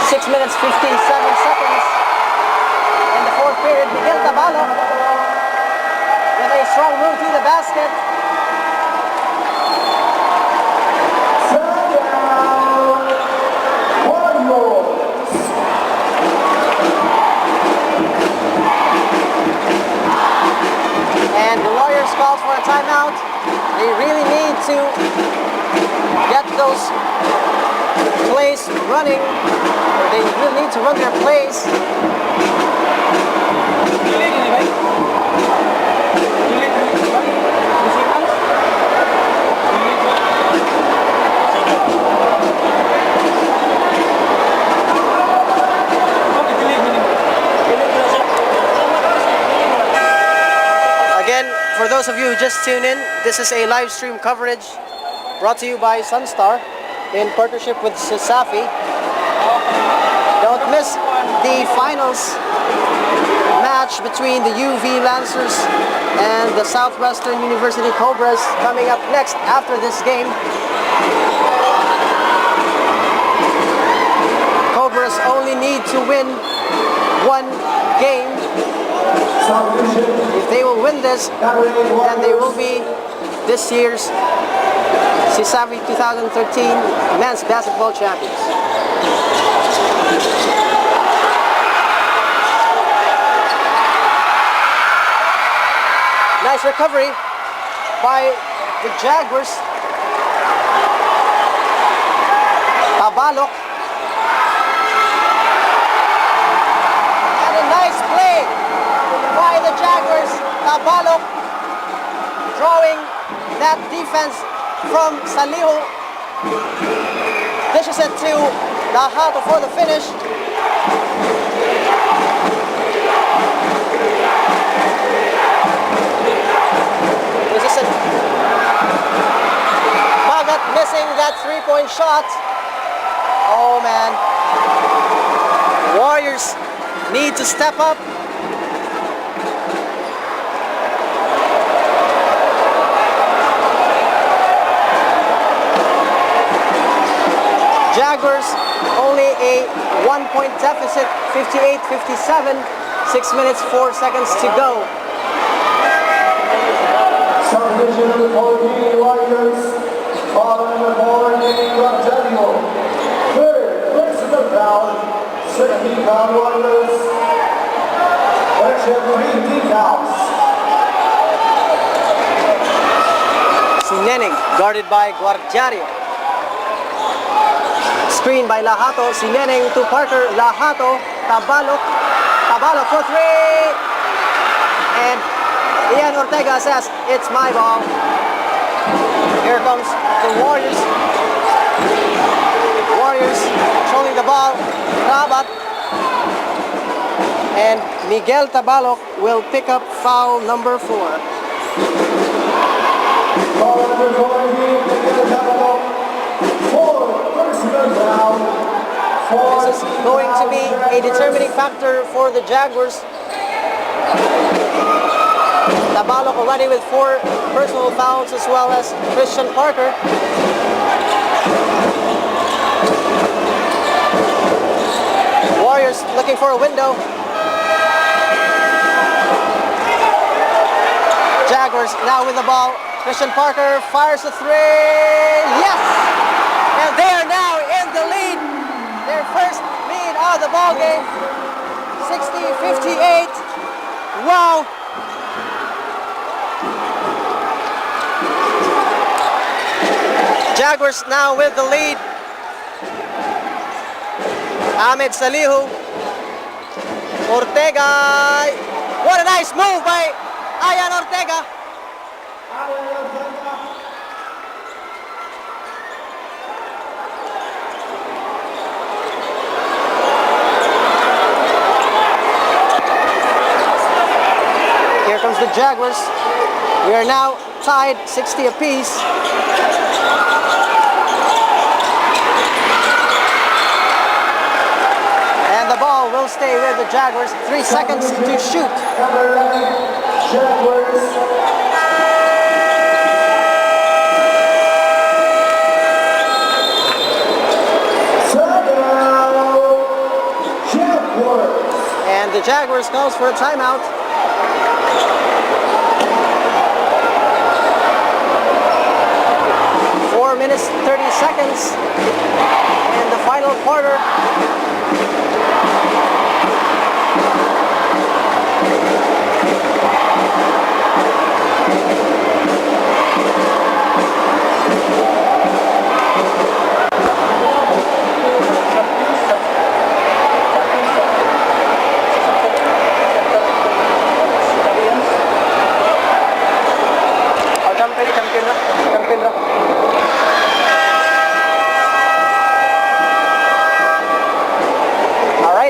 6 minutes, 57 seconds in the fourth period. Miguel Tabalo with a strong move to the basket. And the Warriors calls for a timeout. They really need to get those plays running. They really need to run their plays. Again, for those of you who just tuned in, this is a live stream coverage brought to you by Sunstar in partnership with Safi. Don't miss the finals match between the UV Lancers and the Southwestern University Cobras coming up next after this game. Cobras only need to win 1 game. If they will win this, then they will be this year's CSAVI 2013 men's basketball champions. Nice recovery by the Jaguars. Tabalok. And a nice play by the Jaguars. Tabalok drawing that defense from Saliho. Dishes it to Lahato for the finish. This is it. Magat missing that three-point shot. Oh man. Warriors need to step up. Jaguars only a 1-point deficit, 58-57, 6 minutes, 4 seconds to go. Subdivision for the Warriors, following the ball game of Daniel. Third, personal foul, 60 foul Warriors. Action 3 decals. Sineneng guarded by Guardiario. Screen by Lahato, Sineneng to Parker, Lahato, Tabalok, Tabalok for three, and Ian Ortega says, it's my ball. Here comes the Warriors. Warriors controlling the ball, Rabat, and Miguel Tabalok will pick up foul number 4. Foul number 4, Miguel Tabalok. This is going to be a determining factor for the Jaguars. Tabalok already with 4 personal fouls as well as Christian Parker. Warriors looking for a window. Jaguars now with the ball. Christian Parker fires a 3. Yes! And they are now in the lead. Their first lead of the ball game. 60-58. Wow. Jaguars now with the lead. Ahmed Salihu. Ortega. What a nice move by Ian Ortega. Here comes the Jaguars. We are now tied 60 apiece. And the ball will stay with the Jaguars. 3 seconds to shoot. And the Jaguars calls for a timeout. 4 minutes, 30 seconds in the final quarter.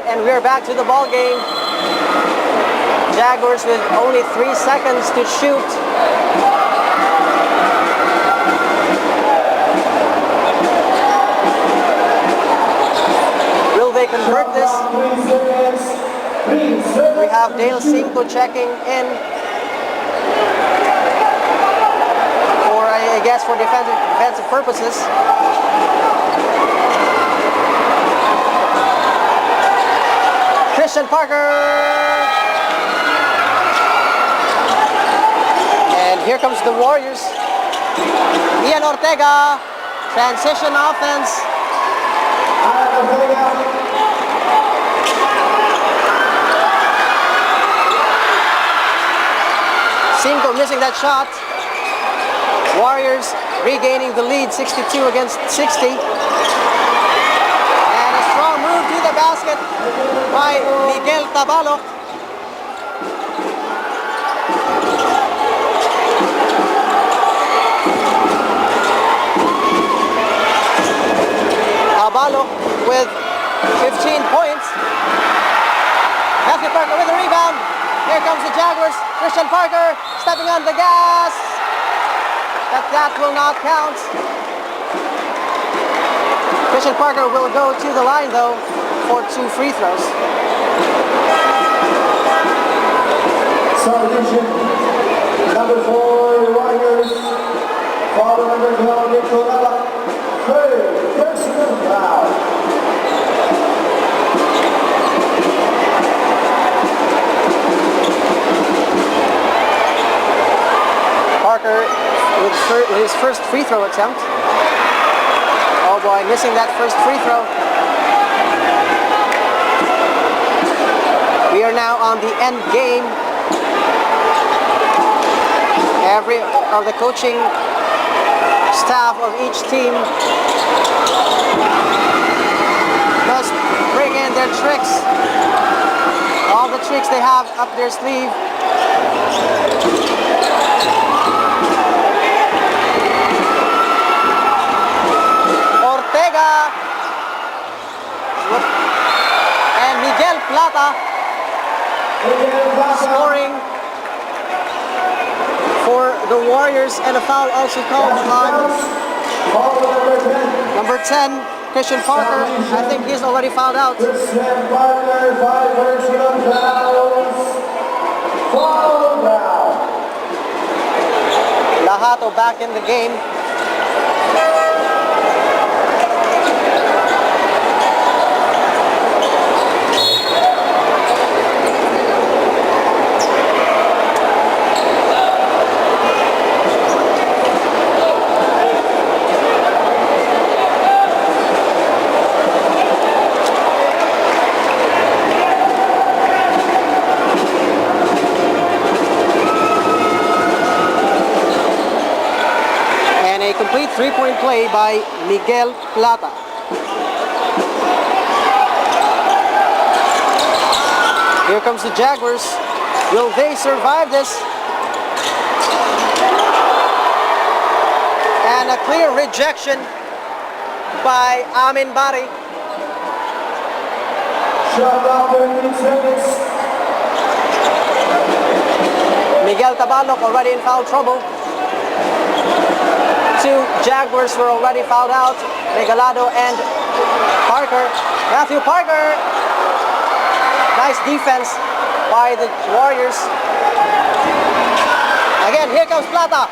And we're back to the ball game. Jaguars with only 3 seconds to shoot. Will they convert this? We have Dale Cinco checking in for, I guess, for defensive purposes. Christian Parker. And here comes the Warriors. Ian Ortega. Transition offense. Cinco missing that shot. Warriors regaining the lead, 62 against 60. And a strong move to the basket by Miguel Tabalo. Tabalo with 15 points. Matthew Parker with a rebound. Here comes the Jaguars. Christian Parker stepping on the gas. But that will not count. Christian Parker will go to the line though for 2 free throws. Substitution number 4 Warriors. Foul number 12 Recoletos. Third personal foul. Parker with his first free throw attempt. Oh boy, missing that first free throw. We are now on the end game. Every of the coaching staff of each team must bring in their tricks. All the tricks they have up their sleeve. And Miguel Plata scoring for the Warriors, and a foul also called on number 10, Christian Parker. I think he's already fouled out. Christian Parker, 5 personal fouls. Foul now. Lahato back in the game. Complete three-point play by Miguel Plata. Here comes the Jaguars. Will they survive this? And a clear rejection by Amin Bari. Shot clock 13 seconds. Miguel Tabalok already in foul trouble. 2 Jaguars were already fouled out. Regalado and Parker. Matthew Parker. Nice defense by the Warriors. Again, here comes Plata.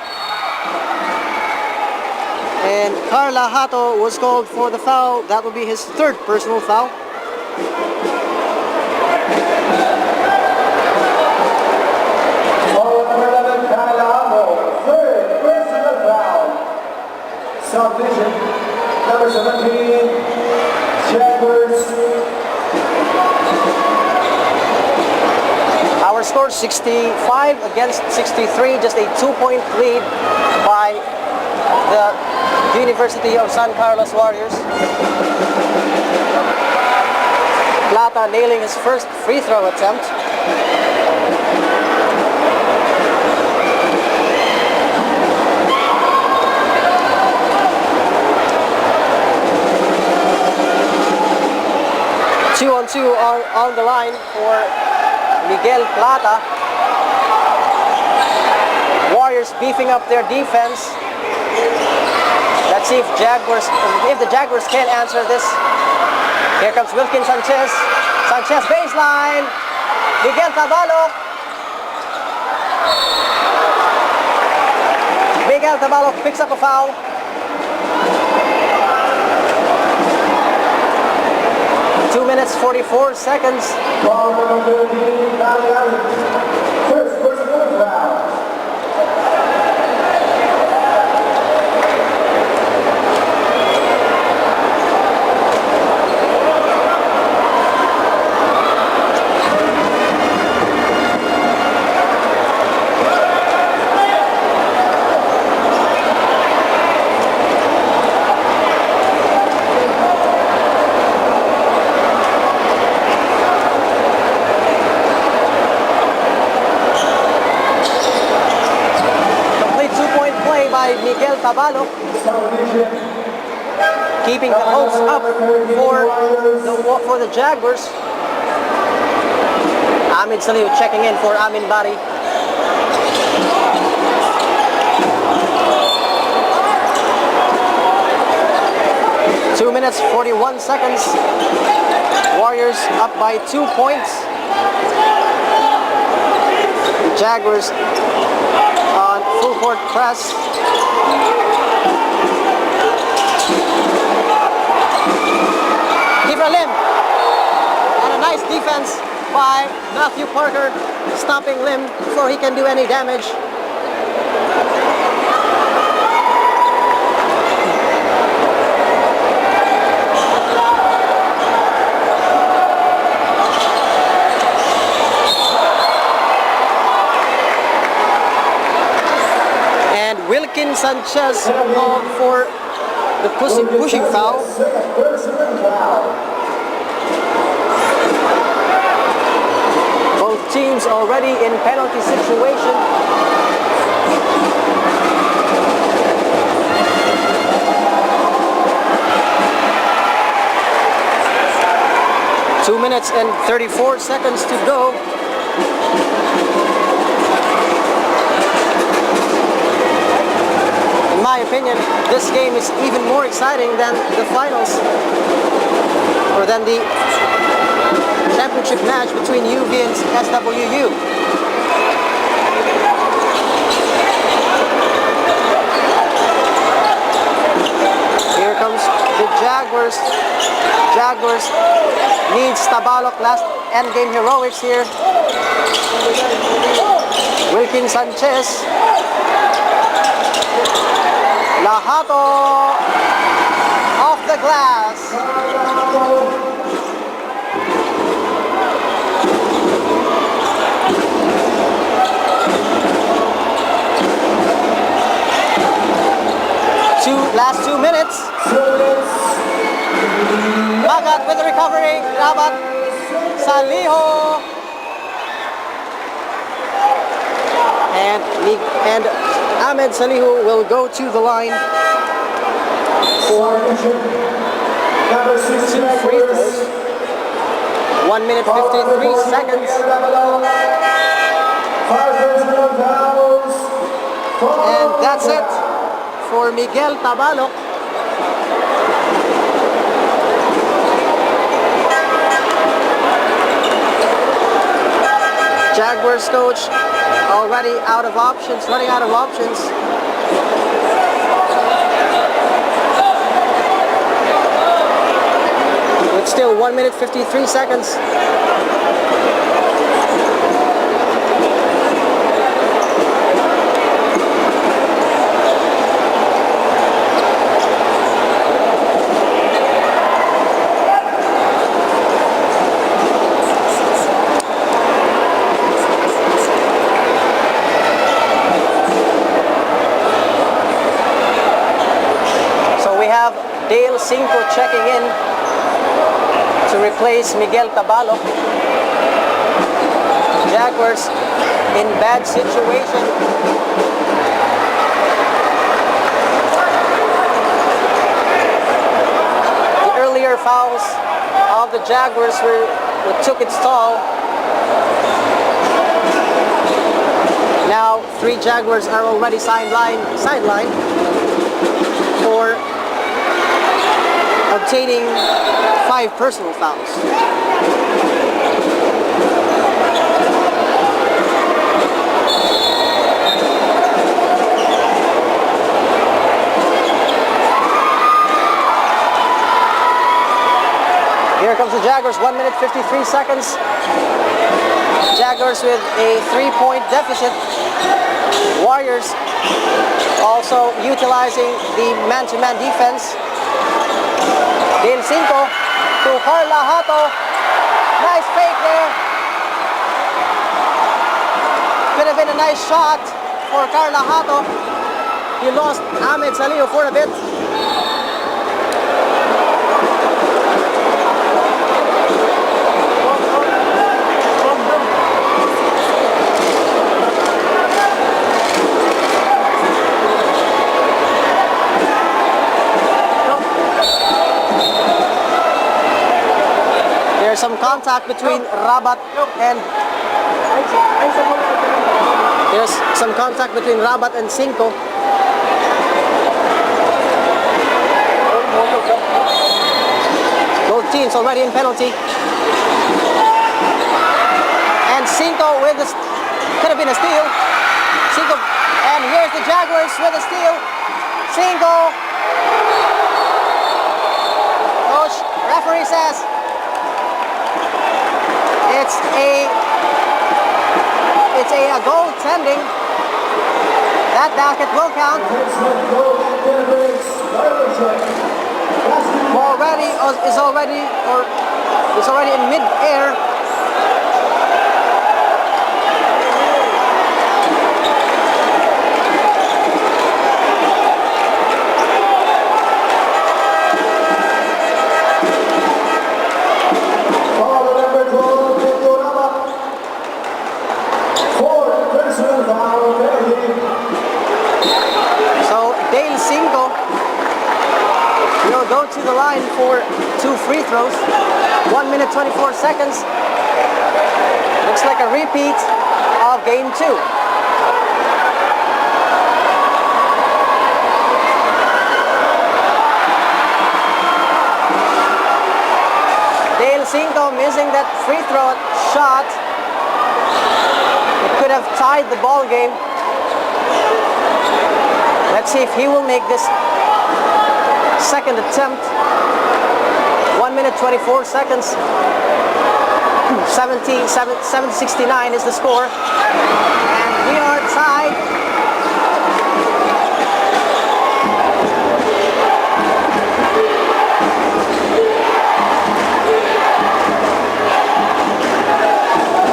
And Carla Hato was called for the foul. That will be his 3rd personal foul. Subdivision number 17, Jaguars. Our score 65 against 63, just a 2-point lead by the University of San Carlos Warriors. Plata nailing his first free throw attempt. Two on two on the line for Miguel Plata. Warriors beefing up their defense. Let's see if the Jaguars can answer this. Here comes Wilkin Sanchez. Sanchez baseline. Miguel Tabalo. Miguel Tabalo picks up a foul. Minutes 44 seconds. Ball number 13, first personal foul. by Miguel Tabalok, keeping the hopes up for the Jaguars. Ahmed Salihu checking in for Amin Bari. Two minutes, 41 seconds. Warriors up by 2 points. Jaguars on full court press. Kifra Lim. And a nice defense by Matthew Parker, stopping Lim before he can do any damage. Wilkin Sanchez called for the pushing foul. Both teams already in penalty situation. Two minutes and 34 seconds to go. In my opinion, this game is even more exciting than the finals, or than the championship match between UV and SWU. Here comes the Jaguars. Jaguars needs Tabalok, last endgame heroics here. Wilkin Sanchez. Lahato off the glass. Last 2 minutes. Magat with the recovery. Rabat Saliho. And Ahmed Salihu will go to the line for 2 free throws. 1 minute 53 seconds. And that's it for Miguel Tabalok. Jaguars coach already out of options, running out of options. With still 1 minute 53 seconds. Dale Cinco checking in to replace Miguel Tabalok. Jaguars in bad situation. The earlier fouls of the Jaguars what took its toll. Now 3 Jaguars are already sidelined for obtaining 5 personal fouls. Here comes the Jaguars, 1 minute 53 seconds. Jaguars with a 3-point deficit. Warriors also utilizing the man-to-man defense. Del Cinco to Carla Hato. Nice fake there. Could have been a nice shot for Carla Hato. He lost Ahmed Salihu for a bit. There's some contact between Rabat and Cinco. Both teams already in penalty. And Cinco with the could have been a steal. Cinco, and here's the Jaguars with a steal. Cinco. Coach, referee says it's a goaltending. That basket will count. Is already in mid-air. Go to the line for 2 free throws. 1 minute 24 seconds. Looks like a repeat of game 2. Dale Cinco missing that free throw shot. It could have tied the ball game. Let's see if he will make this second attempt. 1 minute 24 seconds. 7-69 is the score. And we are tied.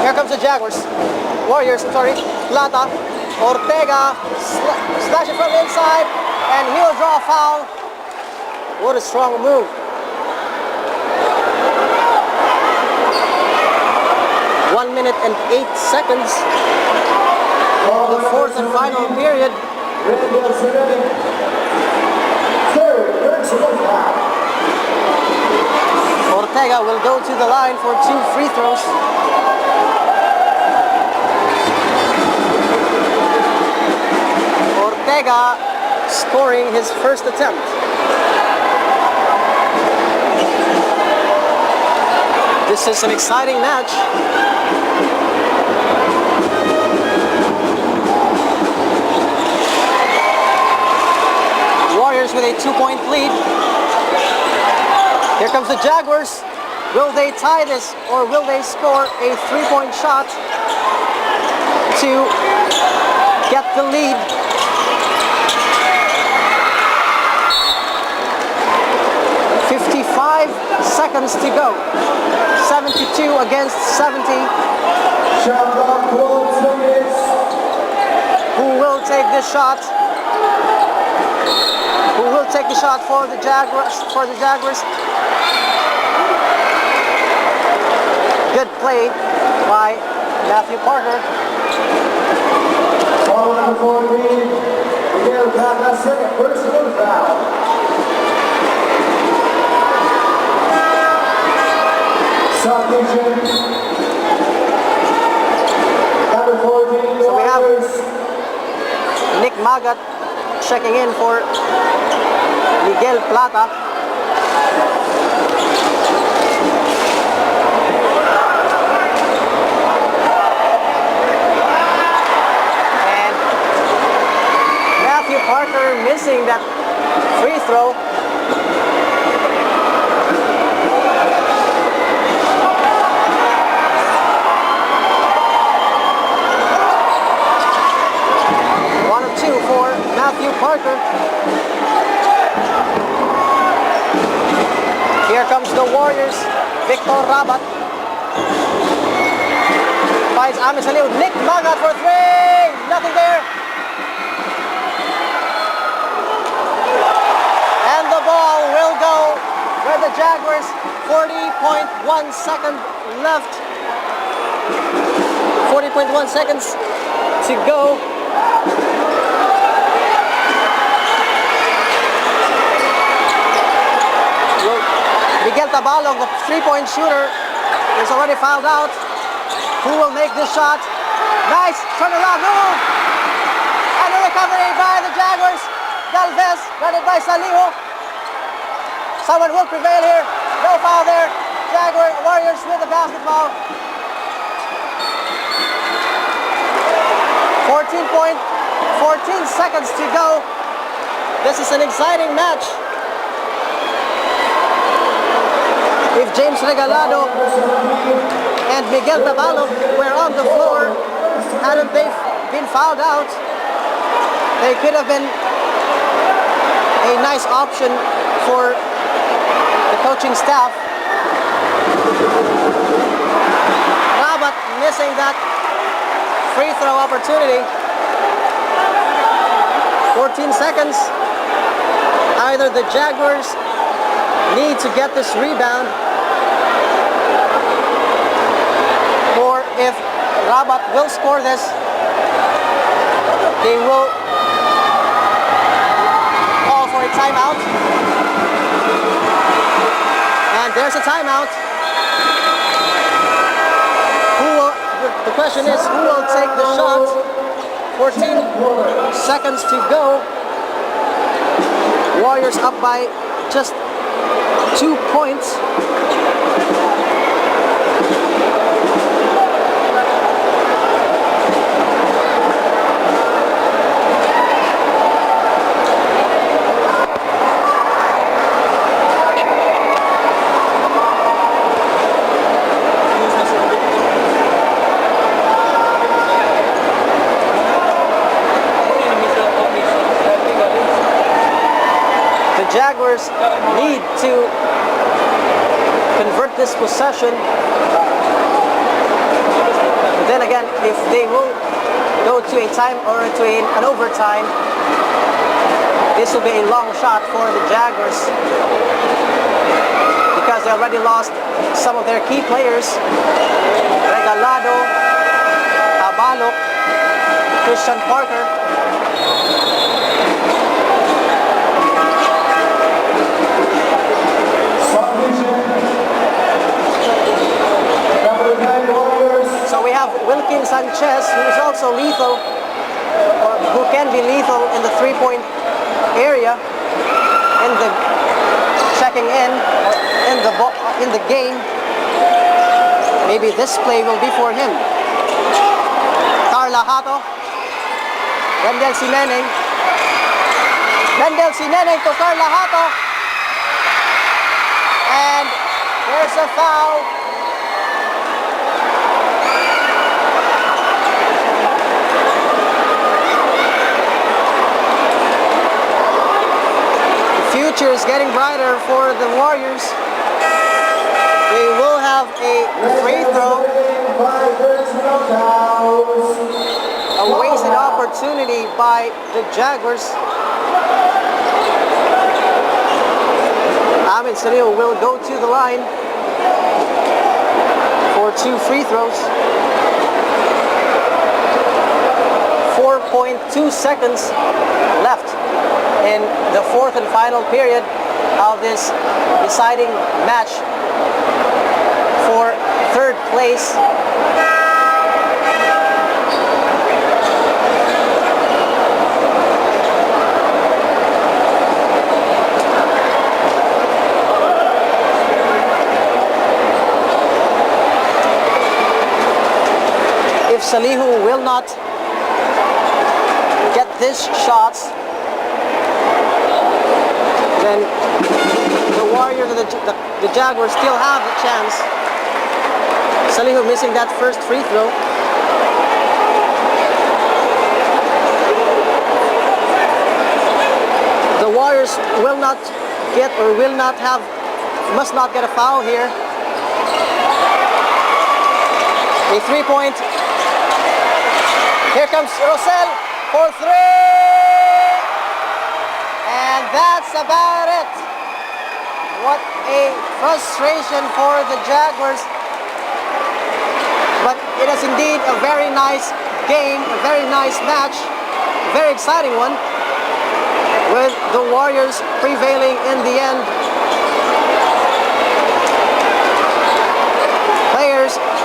Here comes the Jaguars. Warriors, sorry. Plata. Ortega slash it from inside. And he'll draw a foul. What a strong move. 1 minute and 8 seconds. The fourth and final period. Ortega will go to the line for 2 free throws. Ortega scoring his first attempt. This is an exciting match. Warriors with a 2-point lead. Here comes the Jaguars. Will they tie this or will they score a 3-point shot to get the lead? Seconds to go. 72 against 70. Who will take this shot? Who will take the shot for the Jaguars? Good play by Matthew Parker. Ball number 14. Miguel Plata, second personal foul. Substitution. Number 14. So we have Nick Magat checking in for Miguel Plata. And Matthew Parker missing that free throw. Matthew Parker. Here comes the Warriors. Victor Rabat finds Amis Aliu. Nick Magat for 3. Nothing there. And the ball will go where the Jaguars. 40.1 seconds left. 40.1 seconds to go. Miguel Tabalog, the 3-point shooter, is already fouled out. Who will make this shot? Nice turnaround move. And a recovery by the Jaguars. Galvez, guarded by Saliho. Someone will prevail here. No foul there. Warriors with the basketball. 14 seconds to go. This is an exciting match. If James Regalado and Miguel Tabalo were on the floor, hadn't they been fouled out, they could have been a nice option for the coaching staff. Rabat missing that free throw opportunity. 14 seconds. Either the Jaguars need to get this rebound, or if Rabat will score this, they will call for a timeout. And there's a timeout. The question is, who will take the shot? 14 seconds to go. Warriors up by just 2 points. Jaguars need to convert this possession. But then again, if they will go to a time or to an overtime, this will be a long shot for the Jaguars because they already lost some of their key players. Regalado, Tabalo, Christian Parker. So we have Wilkin Sanchez, who is also lethal, or who can be lethal in the three-point area, in the checking in the game. Maybe this play will be for him. Carla Hato, Wendell Sineneng to Carla Hato, and there's a foul. Future is getting brighter for the Warriors. They will have a free throw. A wasted opportunity by the Jaguars. Ahmed Salil will go to the line for 2 free throws. 4.2 seconds left in the 4th and final period of this deciding match for 3rd place. If Salihu will not get these shots, then the Warriors and the Jaguars still have a chance. Salihu missing that first free throw. The Warriors will not get, or will not have, must not get a foul here. A 3-point. Here comes Rosell for 3. And that's about it. What a frustration for the Jaguars. But it is indeed a very nice game, a very nice match, a very exciting one, with the Warriors prevailing in the end. Players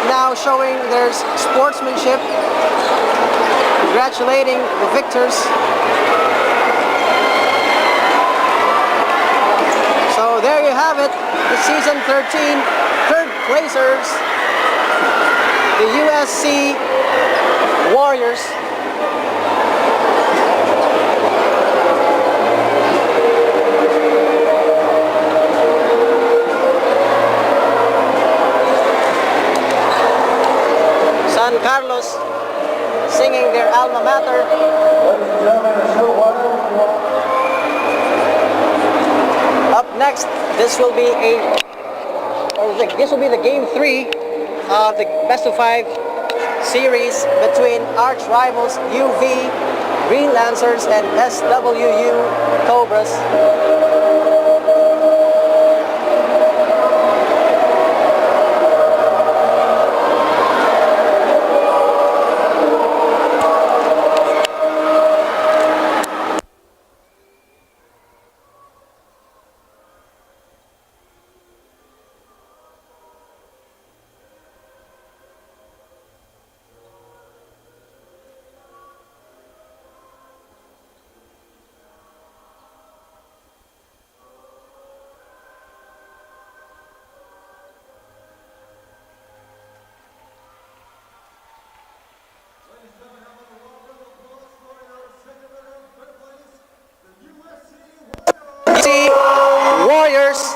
now showing their sportsmanship, congratulating the victors. So there you have it, the season 13 third placers, the USC Warriors. San Carlos singing their alma mater. Up next, this will be the game 3 of the best of 5 series between arch rivals UV Green Lancers and SWU Cobras. Warriors.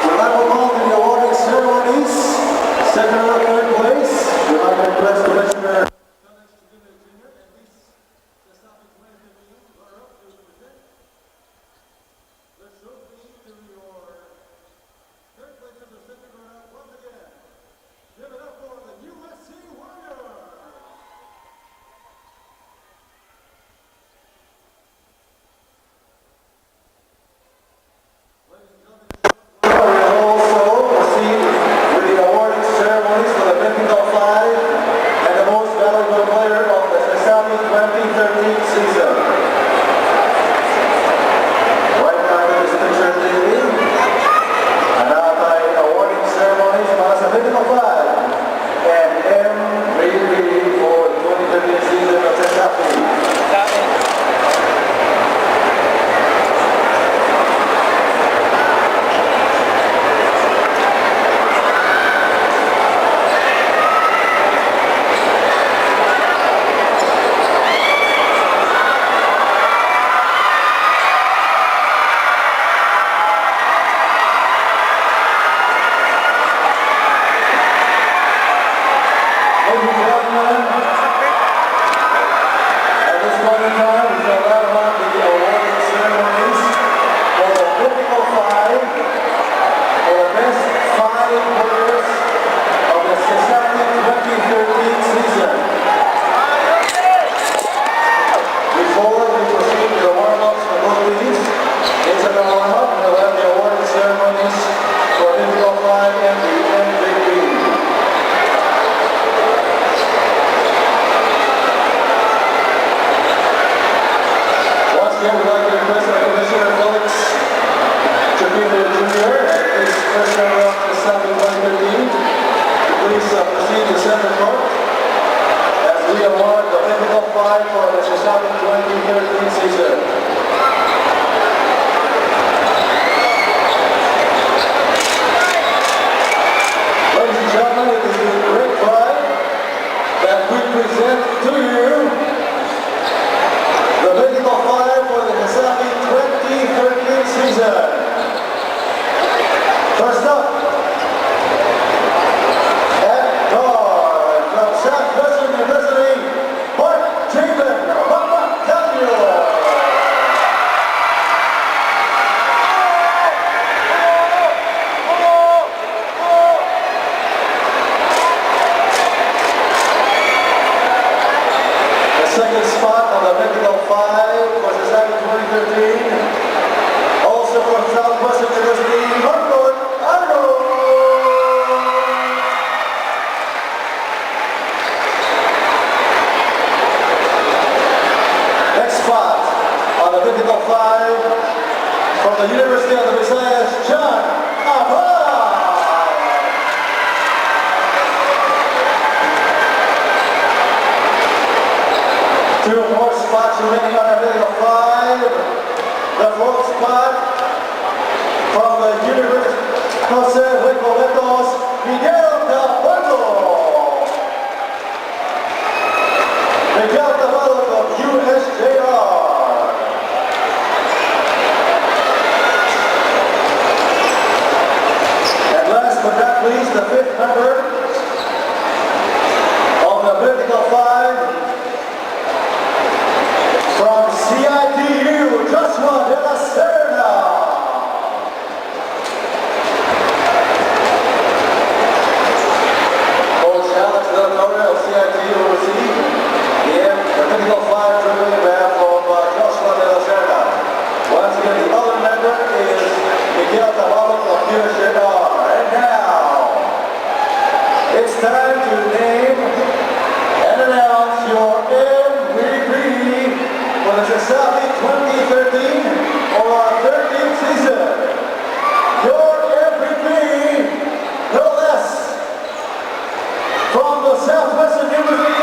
We'd like to call to the awarding ceremonies. Second or third place. We'd like to request Commissioner. the University of the Visayas, John Abad. 5, from the University of Recoletos, Miguel of USJ-R. And last but not least, the 5th member of the vertical 5 from CITU, Joshua de la Serna. Coach Alex Del Torre of CITU will receive the vertical 5 dribbling event from Joshua de la Serna. Once again, the other member is Miguel Taballo of USJ-R. And now, it's time to name and announce your MVP for the Sasabi 2013 or our 13th season. Your MVP, no less, from the Southwestern University